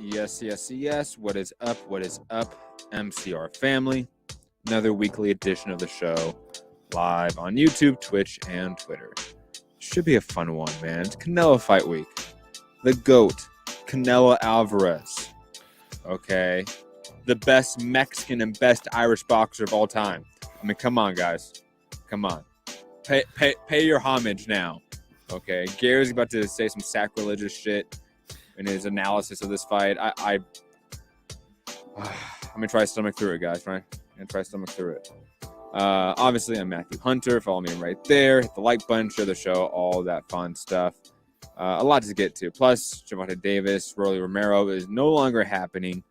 Yes. What is up? MCR family. Another weekly edition of the show, live on YouTube, Twitch, and Twitter. Should be a fun one, man. It's Canelo fight week. The GOAT, Canelo Alvarez. Okay. The best Mexican and best Irish boxer of all time. I mean, come on, guys. Come on. Pay your homage now. Okay. Gary's about to say some sacrilegious shit in his analysis of this fight. I'm gonna try to stomach through it, guys. Right? I'm gonna try to stomach through it. Obviously, I'm Matthew Hunter. Follow me right there. Hit the like button, share the show, all that fun stuff. A lot to get to. Plus, Gervonta Davis, Rolly Romero is no longer happening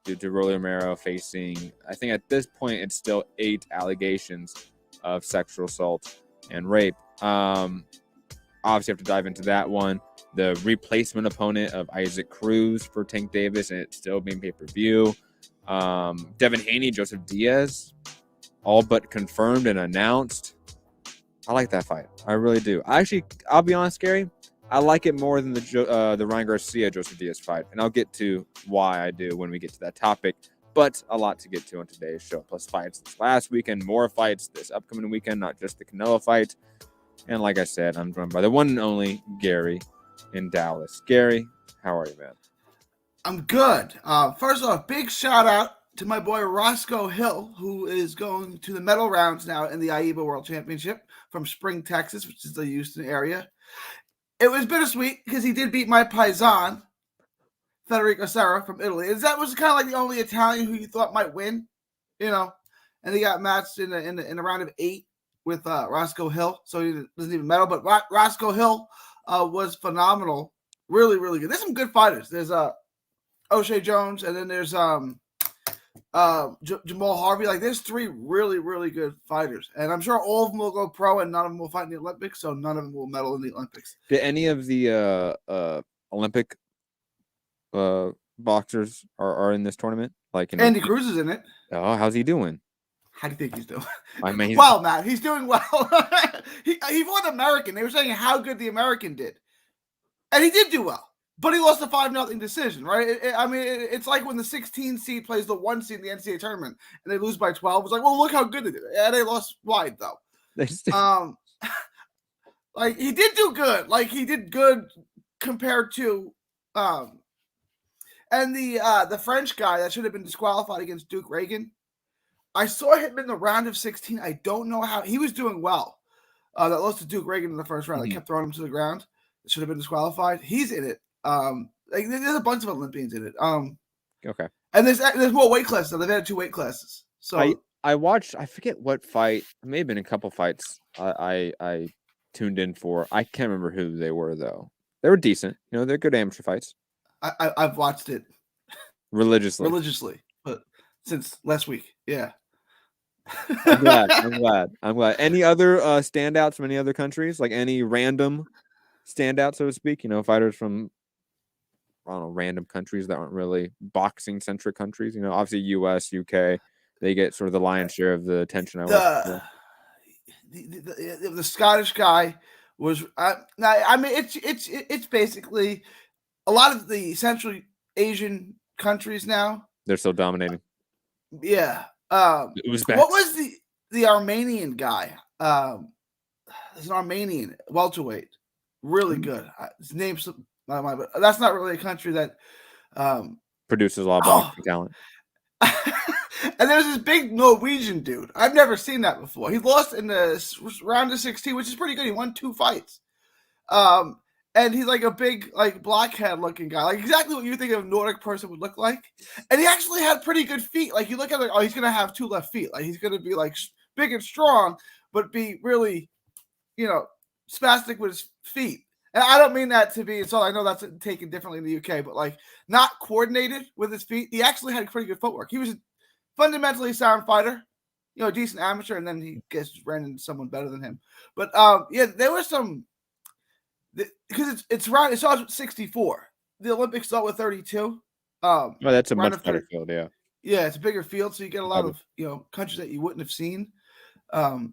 due to Rolly Romero facing, I think at this point, it's still 8 allegations of sexual assault and rape. Obviously, have to dive into that one. The replacement opponent of Isaac Cruz for Tank Davis, and it's still being pay-per-view. Devin Haney, Joseph Diaz, all but confirmed and announced. I like that fight. I really do. I'll be honest, Gary, I like it more than the Ryan Garcia Joseph Diaz fight, and I'll get to why I do when we get to that topic. But a lot to get to on today's show. Plus fights this last weekend, more fights this upcoming weekend, not just the Canelo fight. And like I said, I'm joined by the one and only Gary in Dallas. Gary, how are you, man? I'm good. First off, big shout out to my boy Roscoe Hill, who is going to the medal rounds now in the AIBA World Championship from Spring, Texas, which is the Houston area. It was bittersweet because he did beat my paisan, Federico Serra from Italy. That was kind of like the only Italian who you thought might win, and he got matched in a round of 8 with Roscoe Hill, so he doesn't even medal. But Roscoe Hill was phenomenal, really, really good. There's some good fighters. There's O'Shea Jones, and then there's Jamal Harvey. Like, there's 3 really, really good fighters, and I'm sure all of them will go pro, and none of them will fight in the Olympics. So none of them will medal in the Olympics. Did any of the Olympic boxers are in this tournament? Like Andy Cruz is in it. Oh, how's he doing? How do you think he's doing? I mean, well, Matt, he's doing well. he won American. They were saying how good the American did, and he did do well. But he lost a 5-0 decision, right? It's like when the 16 seed plays the 1 seed in the NCAA tournament and they lose by 12. It's like, well, look how good they did. Yeah, they lost wide though. Like, he did do good. Like, he did good compared to, and the French guy that should have been disqualified against Duke Reagan. I saw him in the round of 16. I don't know how he was doing well. That lost to Duke Reagan in the first round. Mm-hmm. They kept throwing him to the ground. It should have been disqualified. He's in it. There's a bunch of Olympians in it. Okay. And there's more weight classes. So they've added 2 weight classes. So I watched. I forget what fight. It may have been a couple fights. I tuned in for. I can't remember who they were though. They were decent. They're good amateur fights. I've watched it religiously, but since last week, yeah. I'm glad. Any other standouts from any other countries? Like any random standout, so to speak? Fighters from, I don't know, random countries that aren't really boxing centric countries. Obviously US, UK, they get sort of the lion's share of the attention. The Scottish guy was. It's basically a lot of the Central Asian countries now. They're still dominating. Yeah. Uzbeks. What was the Armenian guy? There's an Armenian welterweight, really good. His name's but that's not really a country that produces a lot of boxing talent. And there's this big Norwegian dude. I've never seen that before. He lost in the round of 16, which is pretty good. He won 2 fights. And he's like a big, like, blockhead looking guy, like exactly what you think a Nordic person would look like. And he actually had pretty good feet. Like, you look at it, he's gonna have 2 left feet. Like, he's gonna be like big and strong, but be really, spastic with his feet. And I don't mean that to be insulting. I know that's taken differently in the UK, but like not coordinated with his feet. He actually had pretty good footwork. He was a fundamentally sound fighter, decent amateur, and then he ran into someone better than him. But there was some. Because it's starts with 64. The Olympics start with 32. That's a much better field, yeah. Yeah, it's a bigger field, so you get a lot of countries that you wouldn't have seen. By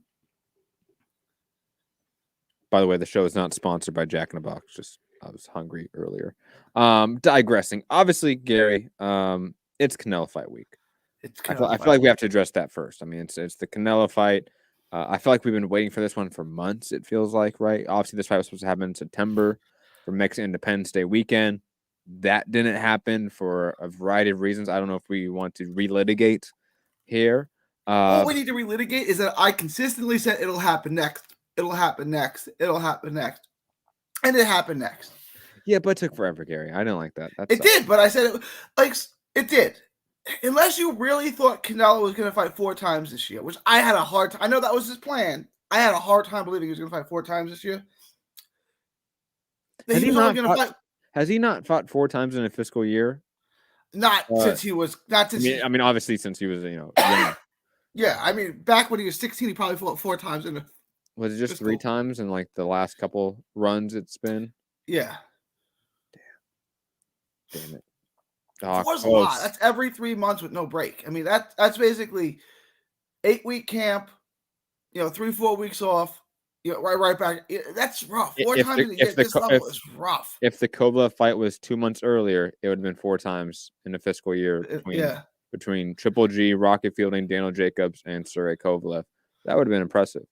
the way, the show is not sponsored by Jack in the Box. Just I was hungry earlier. Digressing. Obviously, Gary, it's Canelo fight week. I feel like we have to address that first. I mean, it's the Canelo fight. I feel like we've been waiting for this one for months, it feels like, right? Obviously, this fight was supposed to happen in September for Mexican Independence Day weekend. That didn't happen for a variety of reasons. I don't know if we want to relitigate here. All we need to relitigate is that I consistently said it'll happen next. It'll happen next. It'll happen next. And it happened next. Yeah, but it took forever, Gary. I didn't like that. It did, but I said it did. Unless you really thought Canelo was going to fight 4 times this year, which I had a hard time. I know that was his plan. I had a hard time believing he was going to fight 4 times this year. Has he not fought 4 times in a fiscal year? Since he was. I mean, obviously, since he was, Yeah, I mean, back when he was 16, he probably fought 4 times in a. Was it just 3 times in like the last couple runs it's been? Yeah. Damn it. 4's a lot. That's every 3 months with no break. I mean, that's basically 8-week camp, 3-4 weeks off, right back. That's rough. 4 times in a year, this level is rough. If the Kovalev fight was 2 months earlier, it would have been 4 times in a fiscal year between Triple G, Rocky Fielding, Daniel Jacobs, and Sergey Kovalev. That would have been impressive.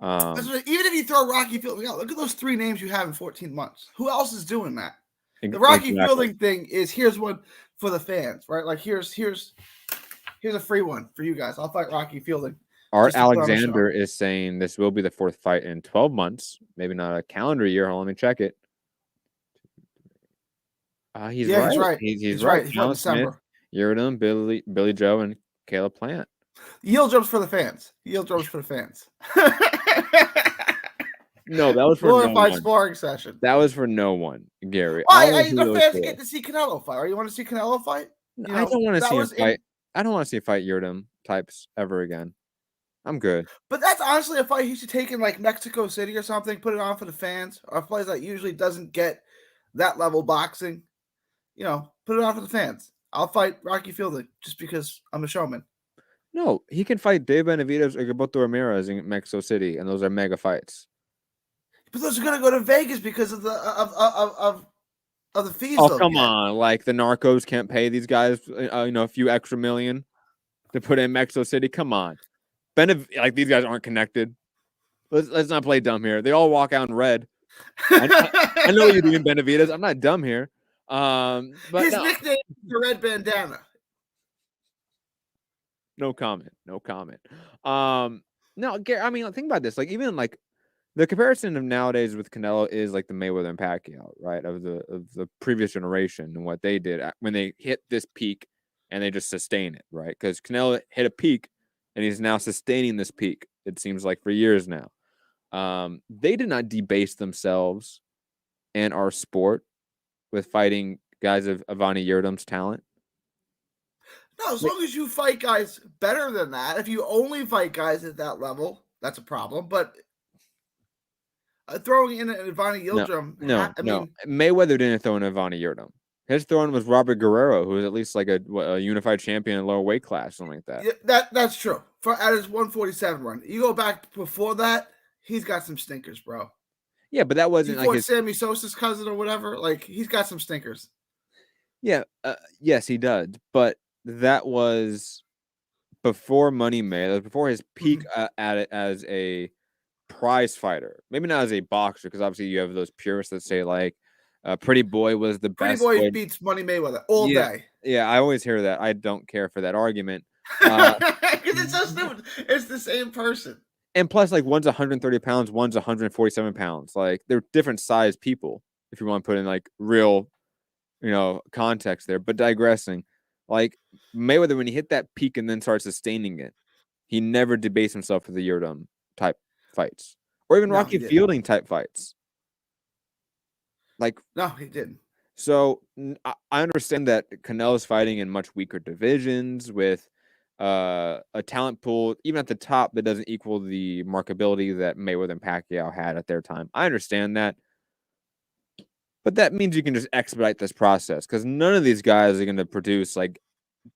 Even if you throw Rocky Fielding out, look at those 3 names you have in 14 months. Who else is doing that? The Rocky Fielding thing is, here's one for the fans, right? Like here's a free one for you guys. I'll fight Rocky Fielding. Art Alexander is saying this will be the 4th fight in 12 months, maybe not a calendar year. Hold on, let me check it. He's right. He's right. Alan Smith, Yurdam, Billy Joe, and Caleb Plant. Yield jumps for the fans. Yield jumps for the fans. No, that was for glorified sparring session. That was for no one, Gary. The fans get to see Canelo fight. Or you want to see Canelo fight? I don't want to see him fight. I don't want to see a fight Yurdam types ever again. I'm good. But that's honestly a fight he should take in like Mexico City or something. Put it on for the fans. Or a place that usually doesn't get that level boxing. Put it on for the fans. I'll fight Rocky Fielding just because I'm a showman. No, he can fight Dave Benavidez or Gilberto Ramirez in Mexico City, and those are mega fights. But those are going to go to Vegas because of the fees. Oh, come on! Like the Narcos can't pay these guys, a few extra million to put in Mexico City. Come on, these guys aren't connected. Let's not play dumb here. They all walk out in red. I know what you're doing, Benavidez. I'm not dumb here. But his nickname is the Red Bandana. No comment. No, Gary, I mean, think about this. Like, even like the comparison of nowadays with Canelo is like the Mayweather and Pacquiao, right? Of the previous generation and what they did when they hit this peak and they just sustain it, right? Because Canelo hit a peak and he's now sustaining this peak, it seems like, for years now. They did not debase themselves and our sport with fighting guys of Avani Yurdam's talent. No, as long as you fight guys better than that. If you only fight guys at that level, that's a problem. But throwing in an Avani Yildirim. No. Mayweather didn't throw in Avani Yildirim. His throwing was Robert Guerrero, who was at least like a unified champion in lower weight class, something like that. Yeah, that's true. At his 147 run, you go back before that, he's got some stinkers, bro. Yeah, but that wasn't like Sammy Sosa's cousin or whatever. Like, he's got some stinkers. Yeah, yes, he does. But that was before Money Mayweather, before his peak at it as a prize fighter. Maybe not as a boxer, because obviously you have those purists that say like Pretty Boy was the best. Pretty Boy beats Money Mayweather all day. Yeah, I always hear that. I don't care for that argument. Because it's so stupid. It's the same person. And plus, like, one's 130 pounds, one's 147 pounds. Like, they're different sized people, if you want to put in like real, context there. But digressing, like Mayweather, when he hit that peak and then started sustaining it, he never debased himself for the Yurdam type fights or even Rocky Fielding type fights. Like, no, he didn't. So I understand that Canelo's fighting in much weaker divisions with a talent pool, even at the top, that doesn't equal the markability that Mayweather and Pacquiao had at their time. I understand that. But that means you can just expedite this process, because none of these guys are going to produce like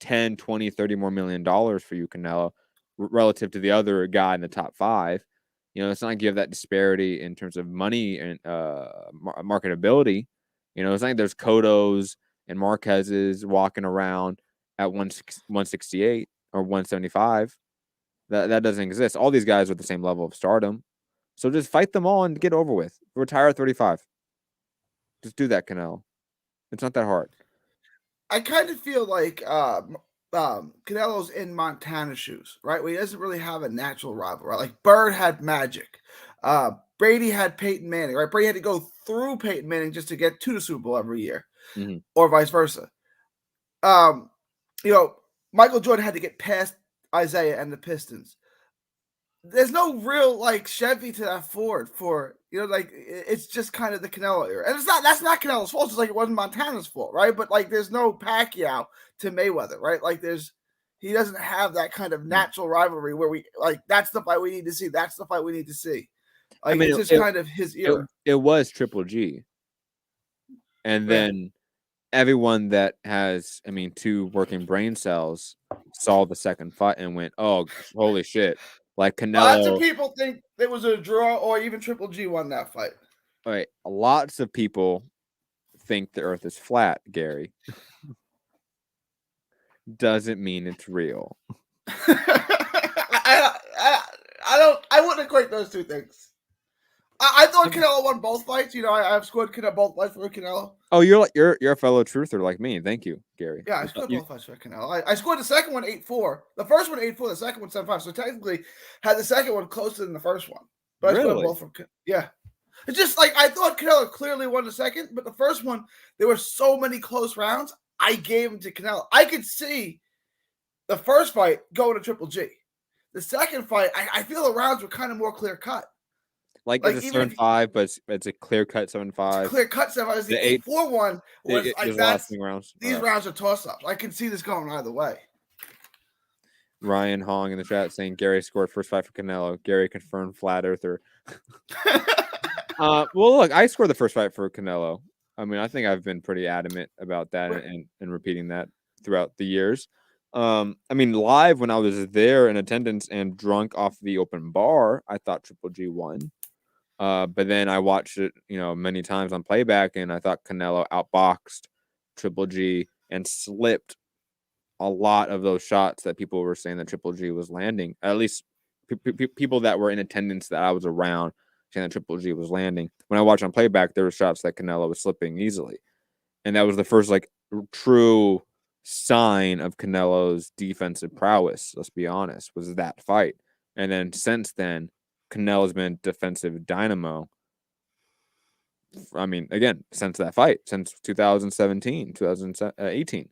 10, 20, 30 more $1 million for you, Canelo, relative to the other guy in the top 5. You know, it's not like you have that disparity in terms of money and marketability. You know, it's not like there's Cottos and Marquez's walking around at 168 or 175. That doesn't exist. All these guys are at the same level of stardom. So just fight them all and get over with. Retire at 35. Just do that, Canelo. It's not that hard. I kind of feel like Canelo's in Montana shoes, right? Where he doesn't really have a natural rival, right? Like Bird had Magic. Brady had Peyton Manning, right? Brady had to go through Peyton Manning just to get to the Super Bowl every year, or vice versa. You know, Michael Jordan had to get past Isaiah and the Pistons. There's no real like Chevy to that Ford for, you know, like it's just kind of the Canelo era. And that's not Canelo's fault, just like it wasn't Montana's fault, right? But like there's no Pacquiao to Mayweather, right? Like he doesn't have that kind of natural rivalry where we like that's the fight we need to see. That's the fight we need to see. Like, I mean, it's just kind of his era. It was Triple G. And then everyone that has, I mean, 2 working brain cells saw the second fight and went, "Oh, holy shit!" Like Canelo. Lots of people think it was a draw, or even Triple G won that fight. All right, lots of people think the Earth is flat, Gary. Doesn't mean it's real. I wouldn't equate those two things. I thought Canelo won both fights. You know, I've scored both fights for Canelo. Oh, you're a fellow truther like me. Thank you, Gary. Yeah, I scored both fights for Canelo. I scored the second one 8-4. The first one 8-4. The second one 7-5. So technically, had the second one closer than the first one. But I scored both from It's just like I thought Canelo clearly won the second, but the first one there were so many close rounds. I gave him to Canelo. I could see the first fight going to Triple G. The second fight, I feel the rounds were kind of more clear cut. Like it's a 7-5, but it's a clear cut 7-5. Clear cut 7-5. The 8-4 was like that's rounds. These rounds are toss ups. I can see this going either way. Ryan Hong in the chat saying Gary scored first fight for Canelo. Gary confirmed flat earther. Well, look, I scored the first fight for Canelo. I mean, I think I've been pretty adamant about that and repeating that throughout the years. I mean, live when I was there in attendance and drunk off the open bar, I thought Triple G won. But then I watched it, you know, many times on playback, and I thought Canelo outboxed Triple G and slipped a lot of those shots that people were saying that Triple G was landing. At least people that were in attendance that I was around saying that Triple G was landing. When I watched on playback, there were shots that Canelo was slipping easily, and that was the first like true sign of Canelo's defensive prowess. Let's be honest, was that fight, and then since then, Canelo's been defensive dynamo. I mean, again, since that fight, since 2017, 2018.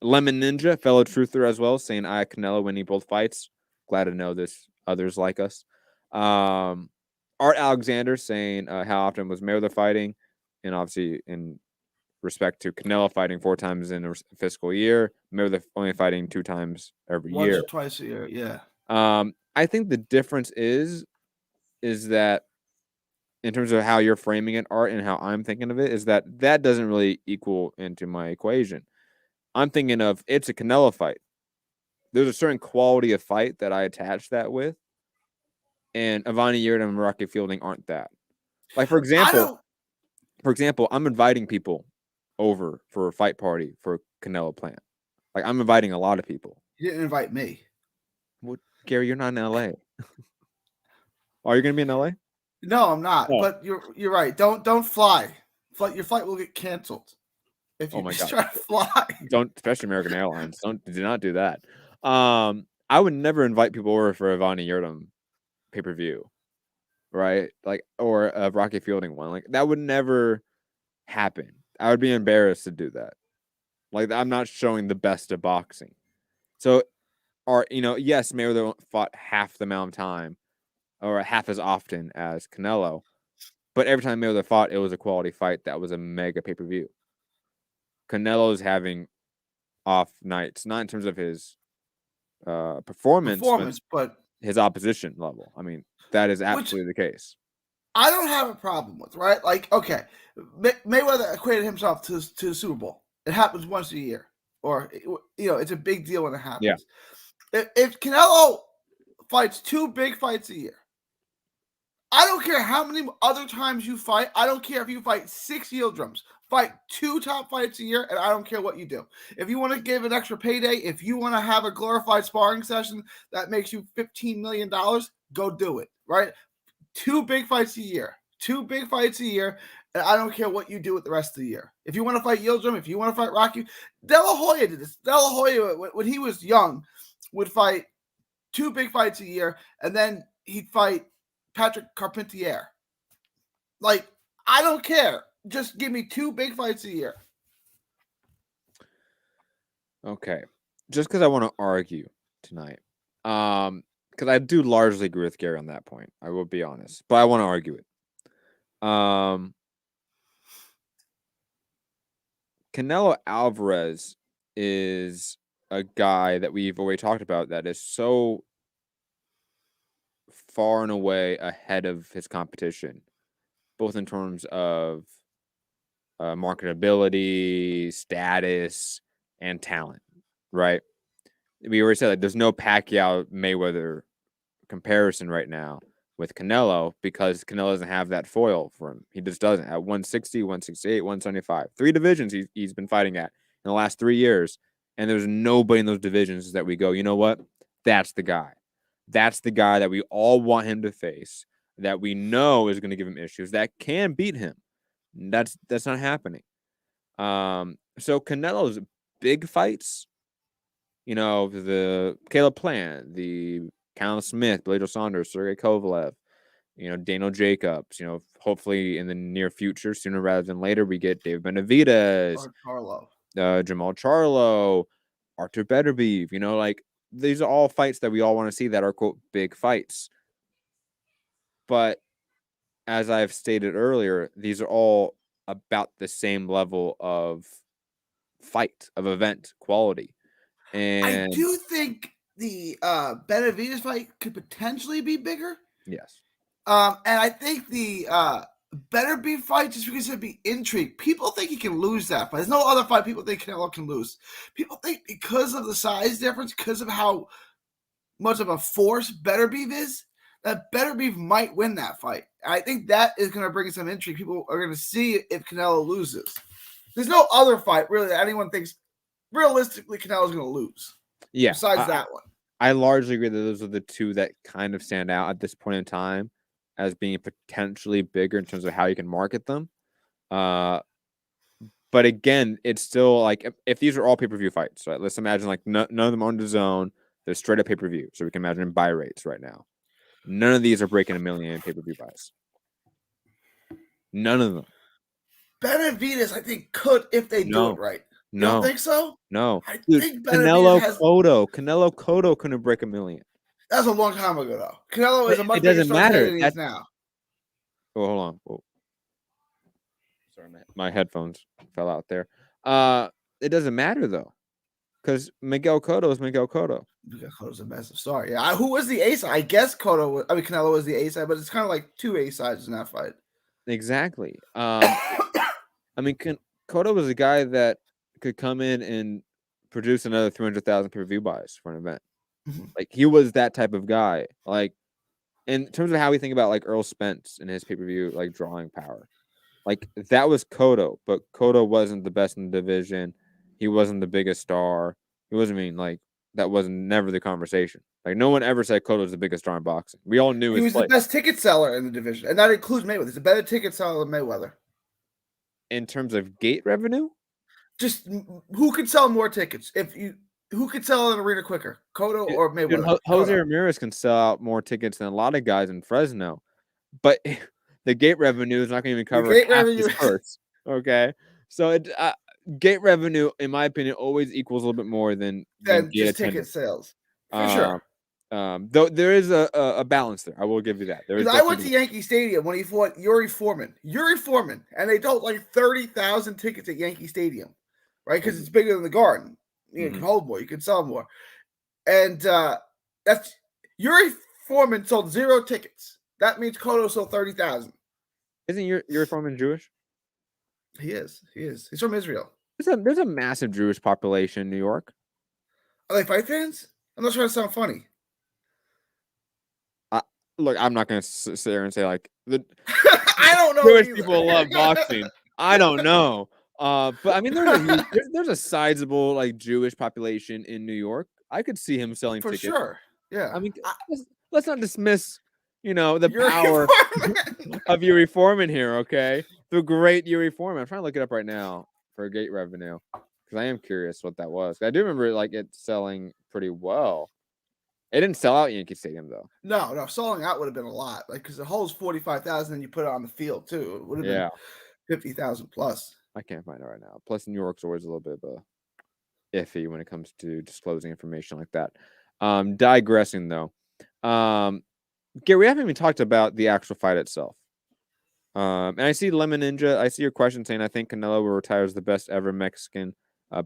Lemon Ninja, fellow truther as well, saying I Canelo winning both fights. Glad to know this. Others like us. Art Alexander saying how often was Mayweather fighting, and obviously in respect to Canelo fighting 4 times in a fiscal year, Mayweather only fighting 2 times every year. Once or twice a year, yeah. I think the difference is that in terms of how you're framing it, Art, and how I'm thinking of it, is that doesn't really equal into my equation. I'm thinking of it's a Canelo fight. There's a certain quality of fight that I attach that with, and Avani Yurda and Rocky Fielding aren't that. Like for example, I'm inviting people over for a fight party for Canelo Plant. Like I'm inviting a lot of people. You didn't invite me. Well, Gary, you're not in LA. Are you going to be in LA? No, I'm not. Oh. But you're right. Don't fly. Your flight will get canceled if you try to fly. Don't, especially American Airlines. Do not do that. I would never invite people over for a Avani Yurda pay-per-view, right? Like, or a Rocky Fielding one. Like that would never happen. I would be embarrassed to do that. Like I'm not showing the best of boxing. So, yes, Mayweather fought half the amount of time or half as often as Canelo, but every time Mayweather fought, it was a quality fight that was a mega pay-per-view. Canelo's having off nights, not in terms of his performance, but his opposition level. I mean, that is absolutely the case. I don't have a problem with, right? Like, okay, Mayweather equated himself to the Super Bowl. It happens once a year, or it's a big deal when it happens. Yeah. If Canelo fights 2 big fights a year. I don't care how many other times you fight. I don't care if you fight 6 yield drums. Fight 2 top fights a year, and I don't care what you do. If you want to give an extra payday, if you want to have a glorified sparring session that makes you $15 million, go do it, right? 2 big fights a year. 2 big fights a year, and I don't care what you do with the rest of the year. If you want to fight Yildirim, if you want to fight Rocky, De La Hoya did this. De La Hoya, when he was young, would fight 2 big fights a year, and then he'd fight Patrick Carpentier. Like, I don't care. Just give me 2 big fights a year. Okay. Just because I want to argue tonight. Because I do largely agree with Gary on that point. I will be honest. But I want to argue it. Canelo Alvarez is a guy that we've already talked about that is so far and away ahead of his competition, both in terms of marketability, status, and talent, right? We already said that there's no Pacquiao-Mayweather comparison right now with Canelo because Canelo doesn't have that foil for him. He just doesn't. At 160, 168, 175. 3 divisions he's been fighting at in the last 3 years, and there's nobody in those divisions that we go, you know what? That's the guy. That's the guy that we all want him to face, that we know is going to give him issues, that can beat him. That's not happening. So Canelo's big fights, you know, the Caleb Plant, the Callum Smith, Billy Joe Saunders, Sergey Kovalev, you know, Daniel Jacobs, you know, hopefully in the near future, sooner rather than later, we get David Benavidez, Jamal Charlo, Arthur Beterbiev, you know, like these are all fights that we all want to see that are, quote, big fights. But as I've stated earlier, these are all about the same level of fight, of event quality. And I do think the Benavidez fight could potentially be bigger. Yes. And I think the Beterbiev fight, just because it'd be intrigue. People think he can lose that fight. There's no other fight people think Canelo can lose. People think because of the size difference, because of how much of a force Beterbiev is, that Beterbiev might win that fight. I think that is going to bring some intrigue. People are going to see if Canelo loses. There's no other fight, really, that anyone thinks realistically Canelo's going to lose. Yeah. Besides that one. I largely agree that those are the two that kind of stand out at this point in time as being potentially bigger in terms of how you can market them. But again, it's still like if these are all pay-per-view fights, right? Let's imagine like none of them on the zone. They're straight up pay-per-view. So we can imagine buy rates right now. None of these are breaking 1 million in pay-per-view buys. None of them. Benavidez, I think, could if they do it right. You don't think so? No. I Dude, think Canelo has... Cotto couldn't break 1 million. That's a long time ago, though. Canelo is a much bigger star than he is now. Oh, hold on. Whoa. Sorry, my headphones fell out there. It doesn't matter, though, because Miguel Cotto is Miguel Cotto. Miguel Cotto's a massive star. Yeah. Canelo was the A-side, but it's kind of like 2 A-sides in that fight. Exactly. Cotto was a guy that could come in and produce another 300,000 pay-per-view buys for an event. Mm-hmm. Like, he was that type of guy. Like, in terms of how we think about, like, Earl Spence and his pay-per-view, like, drawing power. Like, that was Cotto, but Cotto wasn't the best in the division. He wasn't the biggest star. He wasn't that was never the conversation. Like, no one ever said Cotto was the biggest star in boxing. We all knew he was the best ticket seller in the division, and that includes Mayweather. He's a better ticket seller than Mayweather. In terms of gate revenue? Just who could sell more tickets? Who could sell an arena quicker, Cotto or Mayweather? Dude, Jose Ramirez can sell out more tickets than a lot of guys in Fresno, but the gate revenue is not going to even cover half his purse. Okay, so gate revenue, in my opinion, always equals a little bit more than just ticket sales. For sure. Though there is a balance there. I will give you that. I went to Yankee Stadium when he fought Yuri Foreman, and they told like 30,000 tickets at Yankee Stadium, right? Because it's bigger than the Garden. You can hold more. You can sell more. And that's Yuri Foreman sold 0 tickets. That means Cotto sold 30,000. Isn't Yuri Foreman Jewish? He is. He's from Israel. There's a massive Jewish population in New York. Are they fight fans? I'm not trying to sound funny. look, I'm not going to sit there and say like the I don't know Jewish either. people love boxing. I don't know. But I mean, there's a sizable like Jewish population in New York. I could see him selling For tickets. sure. Yeah. I mean, let's not dismiss, the You're power reforming. of Yuri Foreman here. Okay, the great Yuri Foreman. I'm trying to look it up right now for gate revenue because I am curious what that was. I do remember like it selling pretty well. It didn't sell out Yankee Stadium though. No, selling out would have been a lot. Like, because the hole's 45,000, and you put it on the field too. It would have been 50,000 plus. I can't find it right now. Plus, New York's always a little bit of a iffy when it comes to disclosing information like that. Digressing though, Gary, we haven't even talked about the actual fight itself. And I see Lemon Ninja. I see your question saying I think Canelo will retire as the best ever Mexican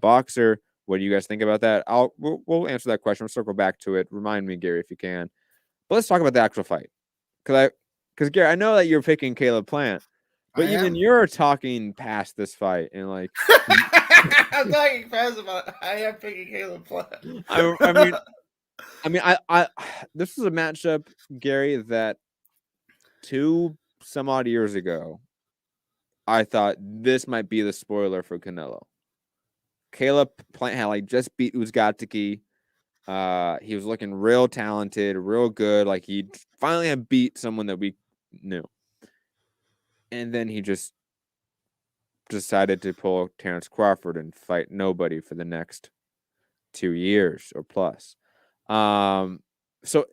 boxer. What do you guys think about that? We'll answer that question. We'll circle back to it. Remind me, Gary, if you can. But let's talk about the actual fight. Because Gary, I know that you're picking Caleb Plant, but even you're talking past this fight and like I'm talking fast about it. I am picking Caleb Plant. I mean, I this is a matchup, Gary, that 2 some odd years ago, I thought this might be the spoiler for Canelo. Caleb Plant had like just beat Foogatti. He was looking real talented, real good. Like he finally had beat someone that we knew. And then he just decided to pull Terrence Crawford and fight nobody for the next 2 years or plus. So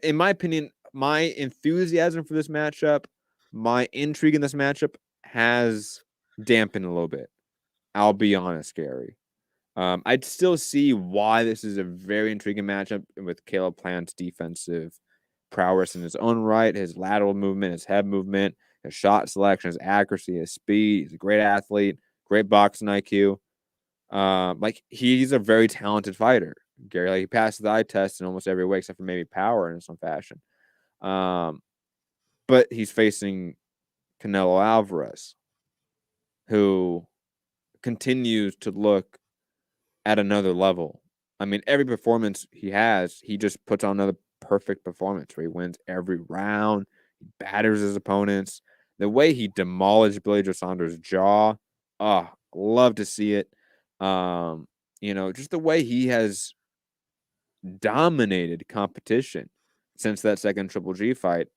in my opinion, my enthusiasm for this matchup, my intrigue in this matchup has dampened a little bit. I'll be honest, Gary. I'd still see why this is a very intriguing matchup with Caleb Plant's defensive prowess in his own right, his lateral movement, his head movement, his shot selection, his accuracy, his speed. He's a great athlete, great boxing IQ. Like he's a very talented fighter, Gary. Like he passes the eye test in almost every way except for maybe power in some fashion. But he's facing Canelo Alvarez, who continues to look at another level. I mean, every performance he has, he just puts on another perfect performance where he wins every round. He batters his opponents. The way he demolished Billy Joe Saunders' jaw, love to see it. Just the way he has dominated competition since that second Triple G fight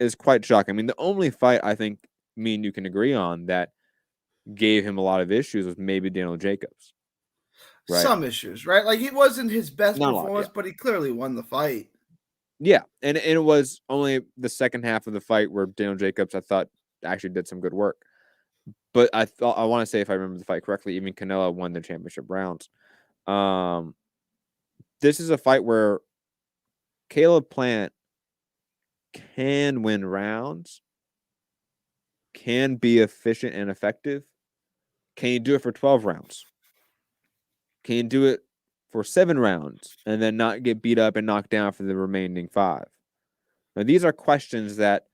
is quite shocking. I mean, the only fight I think me and you can agree on that gave him a lot of issues was maybe Daniel Jacobs. Right? Some issues, right? Like, it wasn't his best performance, but he clearly won the fight. Yeah, and it was only the second half of the fight where Daniel Jacobs, I thought, actually did some good work. But I want to say, if I remember the fight correctly, even Canelo won the championship rounds. This is a fight where Caleb Plant can win rounds, can be efficient and effective. Can you do it for 12 rounds? Can you do it for 7 rounds and then not get beat up and knocked down for the remaining 5? Now, these are questions that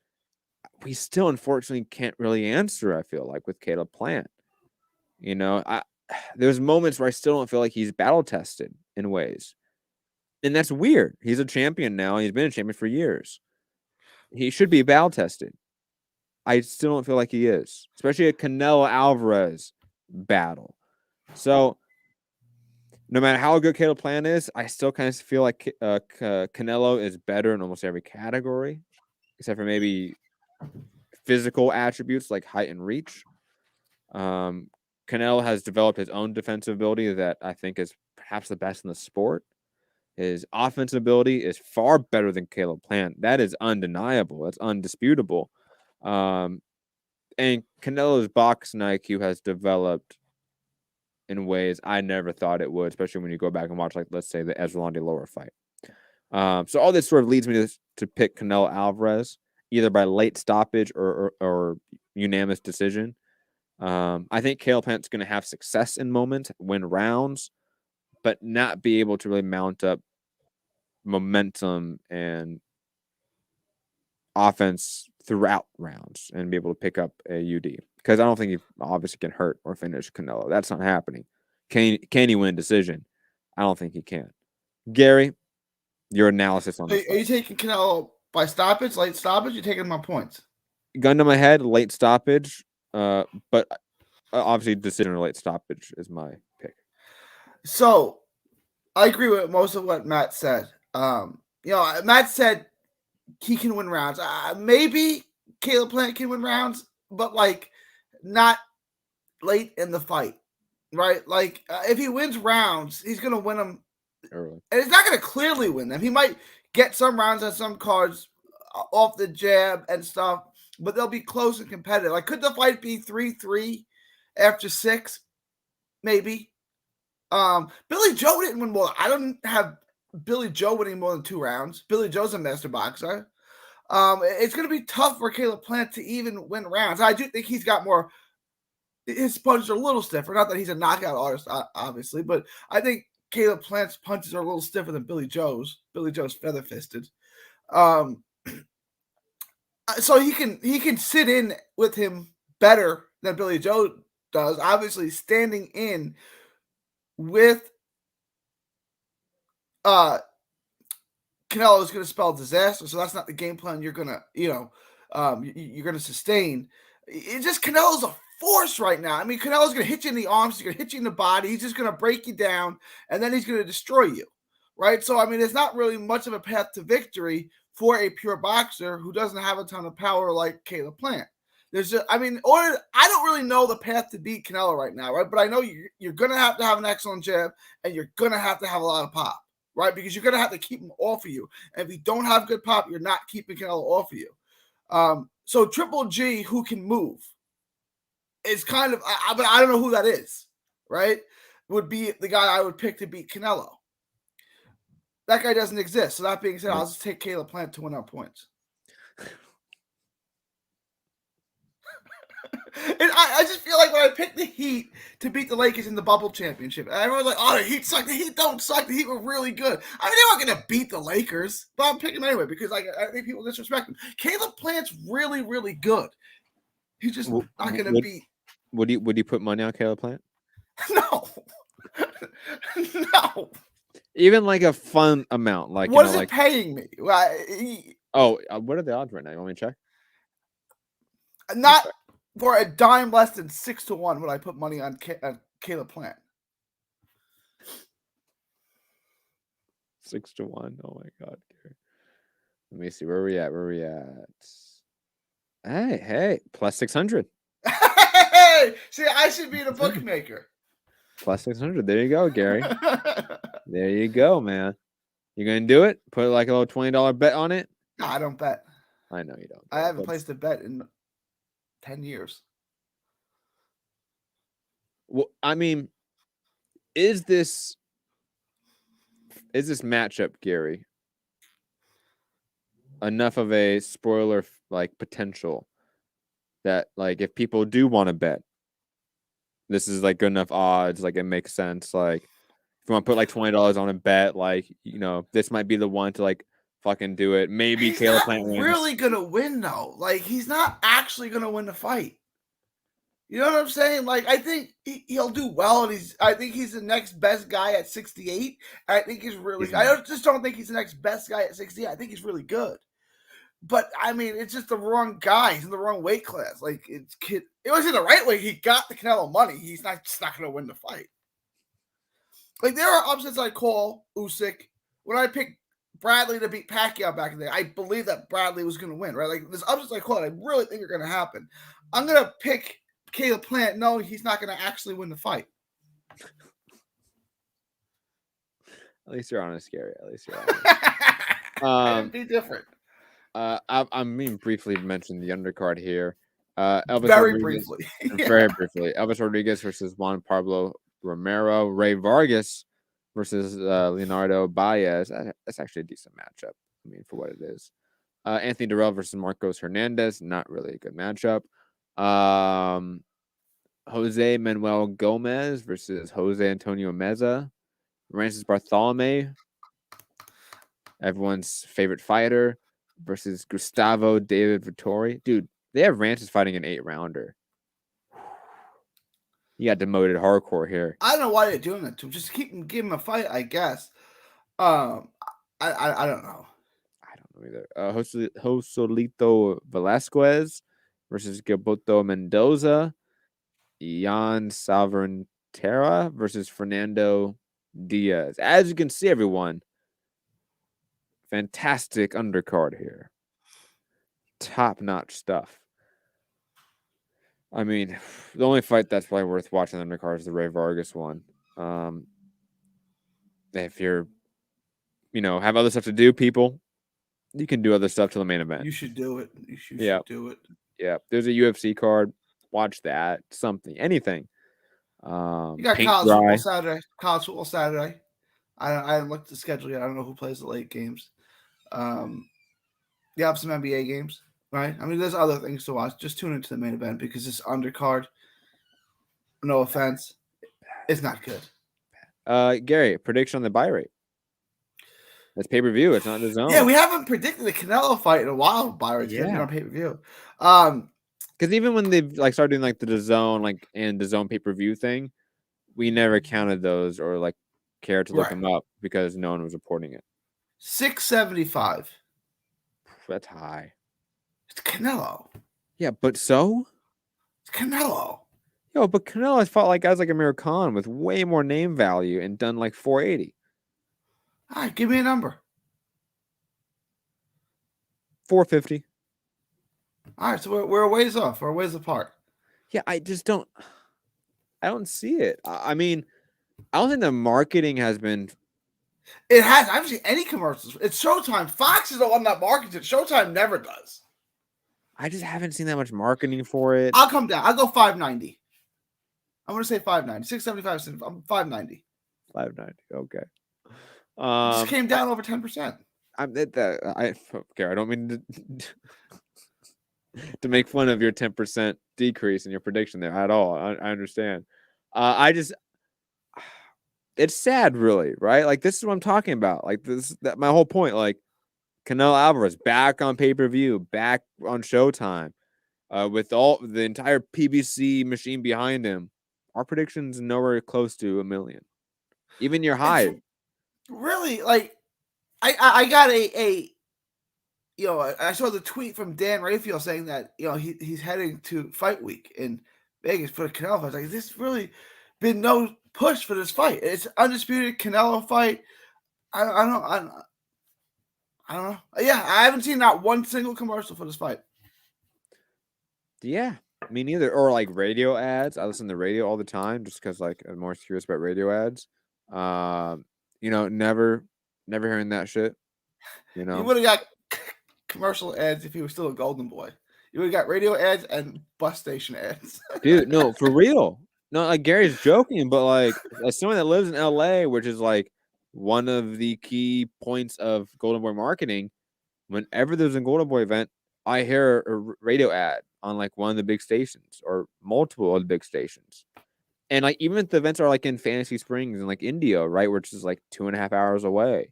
we still, unfortunately, can't really answer, I feel like, with Caleb Plant. There's moments where I still don't feel like he's battle-tested in ways. And that's weird. He's a champion now. He's been a champion for years. He should be battle-tested. I still don't feel like he is, especially a Canelo Alvarez battle. So, no matter how good Caleb Plant is, I still kind of feel like Canelo is better in almost every category, except for maybe physical attributes like height and reach. Canelo has developed his own defensive ability that I think is perhaps the best in the sport. His offensive ability is far better than Caleb Plant. That is undeniable. That's undisputable. And Canelo's boxing IQ has developed in ways I never thought it would, especially when you go back and watch, like, let's say, the Eslandi Lower fight. So all this sort of leads me to pick Canelo Alvarez, either by late stoppage or unanimous decision. I think Caleb Plant's going to have success in moments, win rounds, but not be able to really mount up momentum and offense throughout rounds and be able to pick up a UD. Because I don't think he obviously can hurt or finish Canelo. That's not happening. Can he win a decision? I don't think he can. Gary, your analysis on this. Are you taking Canelo By stoppage, late stoppage, you're taking my points. Gun to my head, late stoppage. But obviously decision or late stoppage is my pick. So I agree with most of what Matt said. Matt said he can win rounds. Maybe Caleb Plant can win rounds, but like not late in the fight, right? Like if he wins rounds, he's gonna win them early, and he's not gonna clearly win them. He might get some rounds on some cards off the jab and stuff, but they'll be close and competitive. Like, could the fight be 3-3 after 6? Maybe. Billy Joe didn't win more. I don't have Billy Joe winning more than 2 rounds. Billy Joe's a master boxer. It's going to be tough for Caleb Plant to even win rounds. I do think he's got more. His punches are a little stiffer. Not that he's a knockout artist, obviously, but I think Caleb Plant's punches are a little stiffer than Billy Joe's. Billy Joe's feather fisted. So he can sit in with him better than Billy Joe does. Obviously, standing in with Canelo is going to spell disaster. So that's not the game plan you're going to, you're going to sustain. It's just Canelo's a force right now. I mean, Canelo's going to hit you in the arms. He's going to hit you in the body. He's just going to break you down, and then he's going to destroy you, right? So, I mean, it's not really much of a path to victory for a pure boxer who doesn't have a ton of power like Caleb Plant. I don't really know the path to beat Canelo right now, right? But I know you're going to have an excellent jab, and you're going to have a lot of pop, right? Because you're going to have to keep him off of you. And if you don't have good pop, you're not keeping Canelo off of you. So Triple G, who can move, is kind of, but I don't know who that is, right? Would be the guy I would pick to beat Canelo. That guy doesn't exist. So that being said, I'll just take Caleb Plant to win on points. And I just feel like when I picked the Heat to beat the Lakers in the bubble championship, everyone's like, oh, the Heat suck. The Heat don't suck. The Heat were really good. I mean, they weren't going to beat the Lakers, but I'm picking them anyway because I think people disrespect him. Caleb Plant's really, really good. He's just not going to beat. Would you put money on Caleb Plant? No. No. Even like a fun amount. Like, what is it paying me? What are the odds right now? You want me to check? Not for a dime less than 6-1 would I put money on Caleb Plant. 6-1. Oh my God, Gary. Let me see where we at. Hey, plus 600. Hey, see, I should be the bookmaker. Plus 600. There you go, Gary. There you go, man. You gonna do it? Put like a little $20 bet on it? No, I don't bet. I know you don't. I haven't placed a bet in 10 years. Well, I mean, is this matchup, Gary, enough of a spoiler like potential that like if people do want to bet, this is like good enough odds, like it makes sense. Like if you want to put like $20 on a bet, like this might be the one to like fucking do it. Maybe Caleb Plant wins. Really gonna win though. Like he's not actually gonna win the fight. You know what I'm saying? Like I think he'll do well, and I think he's the next best guy at 68. I think he's really. I just don't think he's the next best guy at 68. I think he's really good. But I mean, it's just the wrong guy. He's in the wrong weight class. Like it was in the right way. He got the Canelo money. He's just not going to win the fight. Like there are upsets I call Usyk. When I picked Bradley to beat Pacquiao back in the day, I believe that Bradley was going to win. Right? Like there's upsets I call it. I really think are going to happen. I'm going to pick Caleb Plant. No, he's not going to actually win the fight. At least you're honest, Gary. At least you're honest. Be different. I'm being briefly mentioned the undercard here. Elvis Very briefly. Very briefly. Elvis Rodriguez versus Juan Pablo Romero. Ray Vargas versus Leonardo Baez. That's actually a decent matchup. I mean, for what it is. Anthony Durrell versus Marcos Hernandez. Not really a good matchup. Jose Manuel Gomez versus Jose Antonio Meza. Francis Bartolome, everyone's favorite fighter, versus Gustavo David Vittori. Dude, they have Rancis fighting an 8-rounder. He got demoted hardcore here. I don't know why they're doing that to him. Just give him a fight, I guess. I don't know. Joselito Velasquez versus Gilberto Mendoza. Jan Salvatierra versus Fernando Diaz. As you can see, everyone, fantastic undercard here. Top-notch stuff. I mean, the only fight that's probably worth watching on the undercard is the Ray Vargas one. If you're, have other stuff to do, people, you can do other stuff to the main event. You should do it. You should do it. Yeah. There's a UFC card. Watch that. Something. Anything. You got college football Saturday. I haven't looked at the schedule yet. I don't know who plays the late games. You have some NBA games, right? I mean, there's other things to watch. Just tune into the main event because this undercard, no offense, it's not good. Gary, prediction on the buy rate. It's pay-per-view. It's not the zone. Yeah, we haven't predicted the Canelo fight in a while. Buy rate's going to be on pay-per-view. Because even when they've started doing the DAZN and DAZN pay-per-view thing, we never counted those or cared to look them up because no one was reporting it. 675. That's high. It's Canelo. Yeah, but so? It's Canelo. Yo, but Canelo has fought guys like Amir Khan with way more name value and done 480. All right, give me a number. 450. All right, so we're a ways off. We're a ways apart. Yeah, I don't see it. I mean, I don't think the marketing has been. It has. I haven't seen any commercials. It's Showtime. Fox is the one that markets it. Showtime never does. I just haven't seen that much marketing for it. I'll come down. I'll go 590. I'm going to say 590. 675. 590. 590. Okay. It just came down over 10%. I don't mean to make fun of your 10% decrease in your prediction there at all. I understand. It's sad, really, right? This is what I'm talking about. My whole point. Canelo Alvarez back on pay-per-view, back on Showtime, with all the entire PBC machine behind him. Our prediction's nowhere close to 1 million. Even your high. Really, I got I saw the tweet from Dan Rayfield saying that he's heading to Fight Week in Vegas for the Canelo fight. I was this really been no push for this fight. It's undisputed Canelo fight. I don't know. Yeah, I haven't seen not one single commercial for this fight. Yeah, me neither. Or radio ads. I listen to radio all the time just because I'm more curious about radio ads. Never hearing that shit. You would have got commercial ads if he was still a golden boy. You would have got radio ads and bus station ads. Dude, no, for real. No, Gary's joking, but as someone that lives in LA, which is one of the key points of Golden Boy marketing, whenever there's a Golden Boy event, I hear a radio ad on one of the big stations or multiple of the big stations. And even if the events are in Fantasy Springs and India, right, which is 2.5 hours away,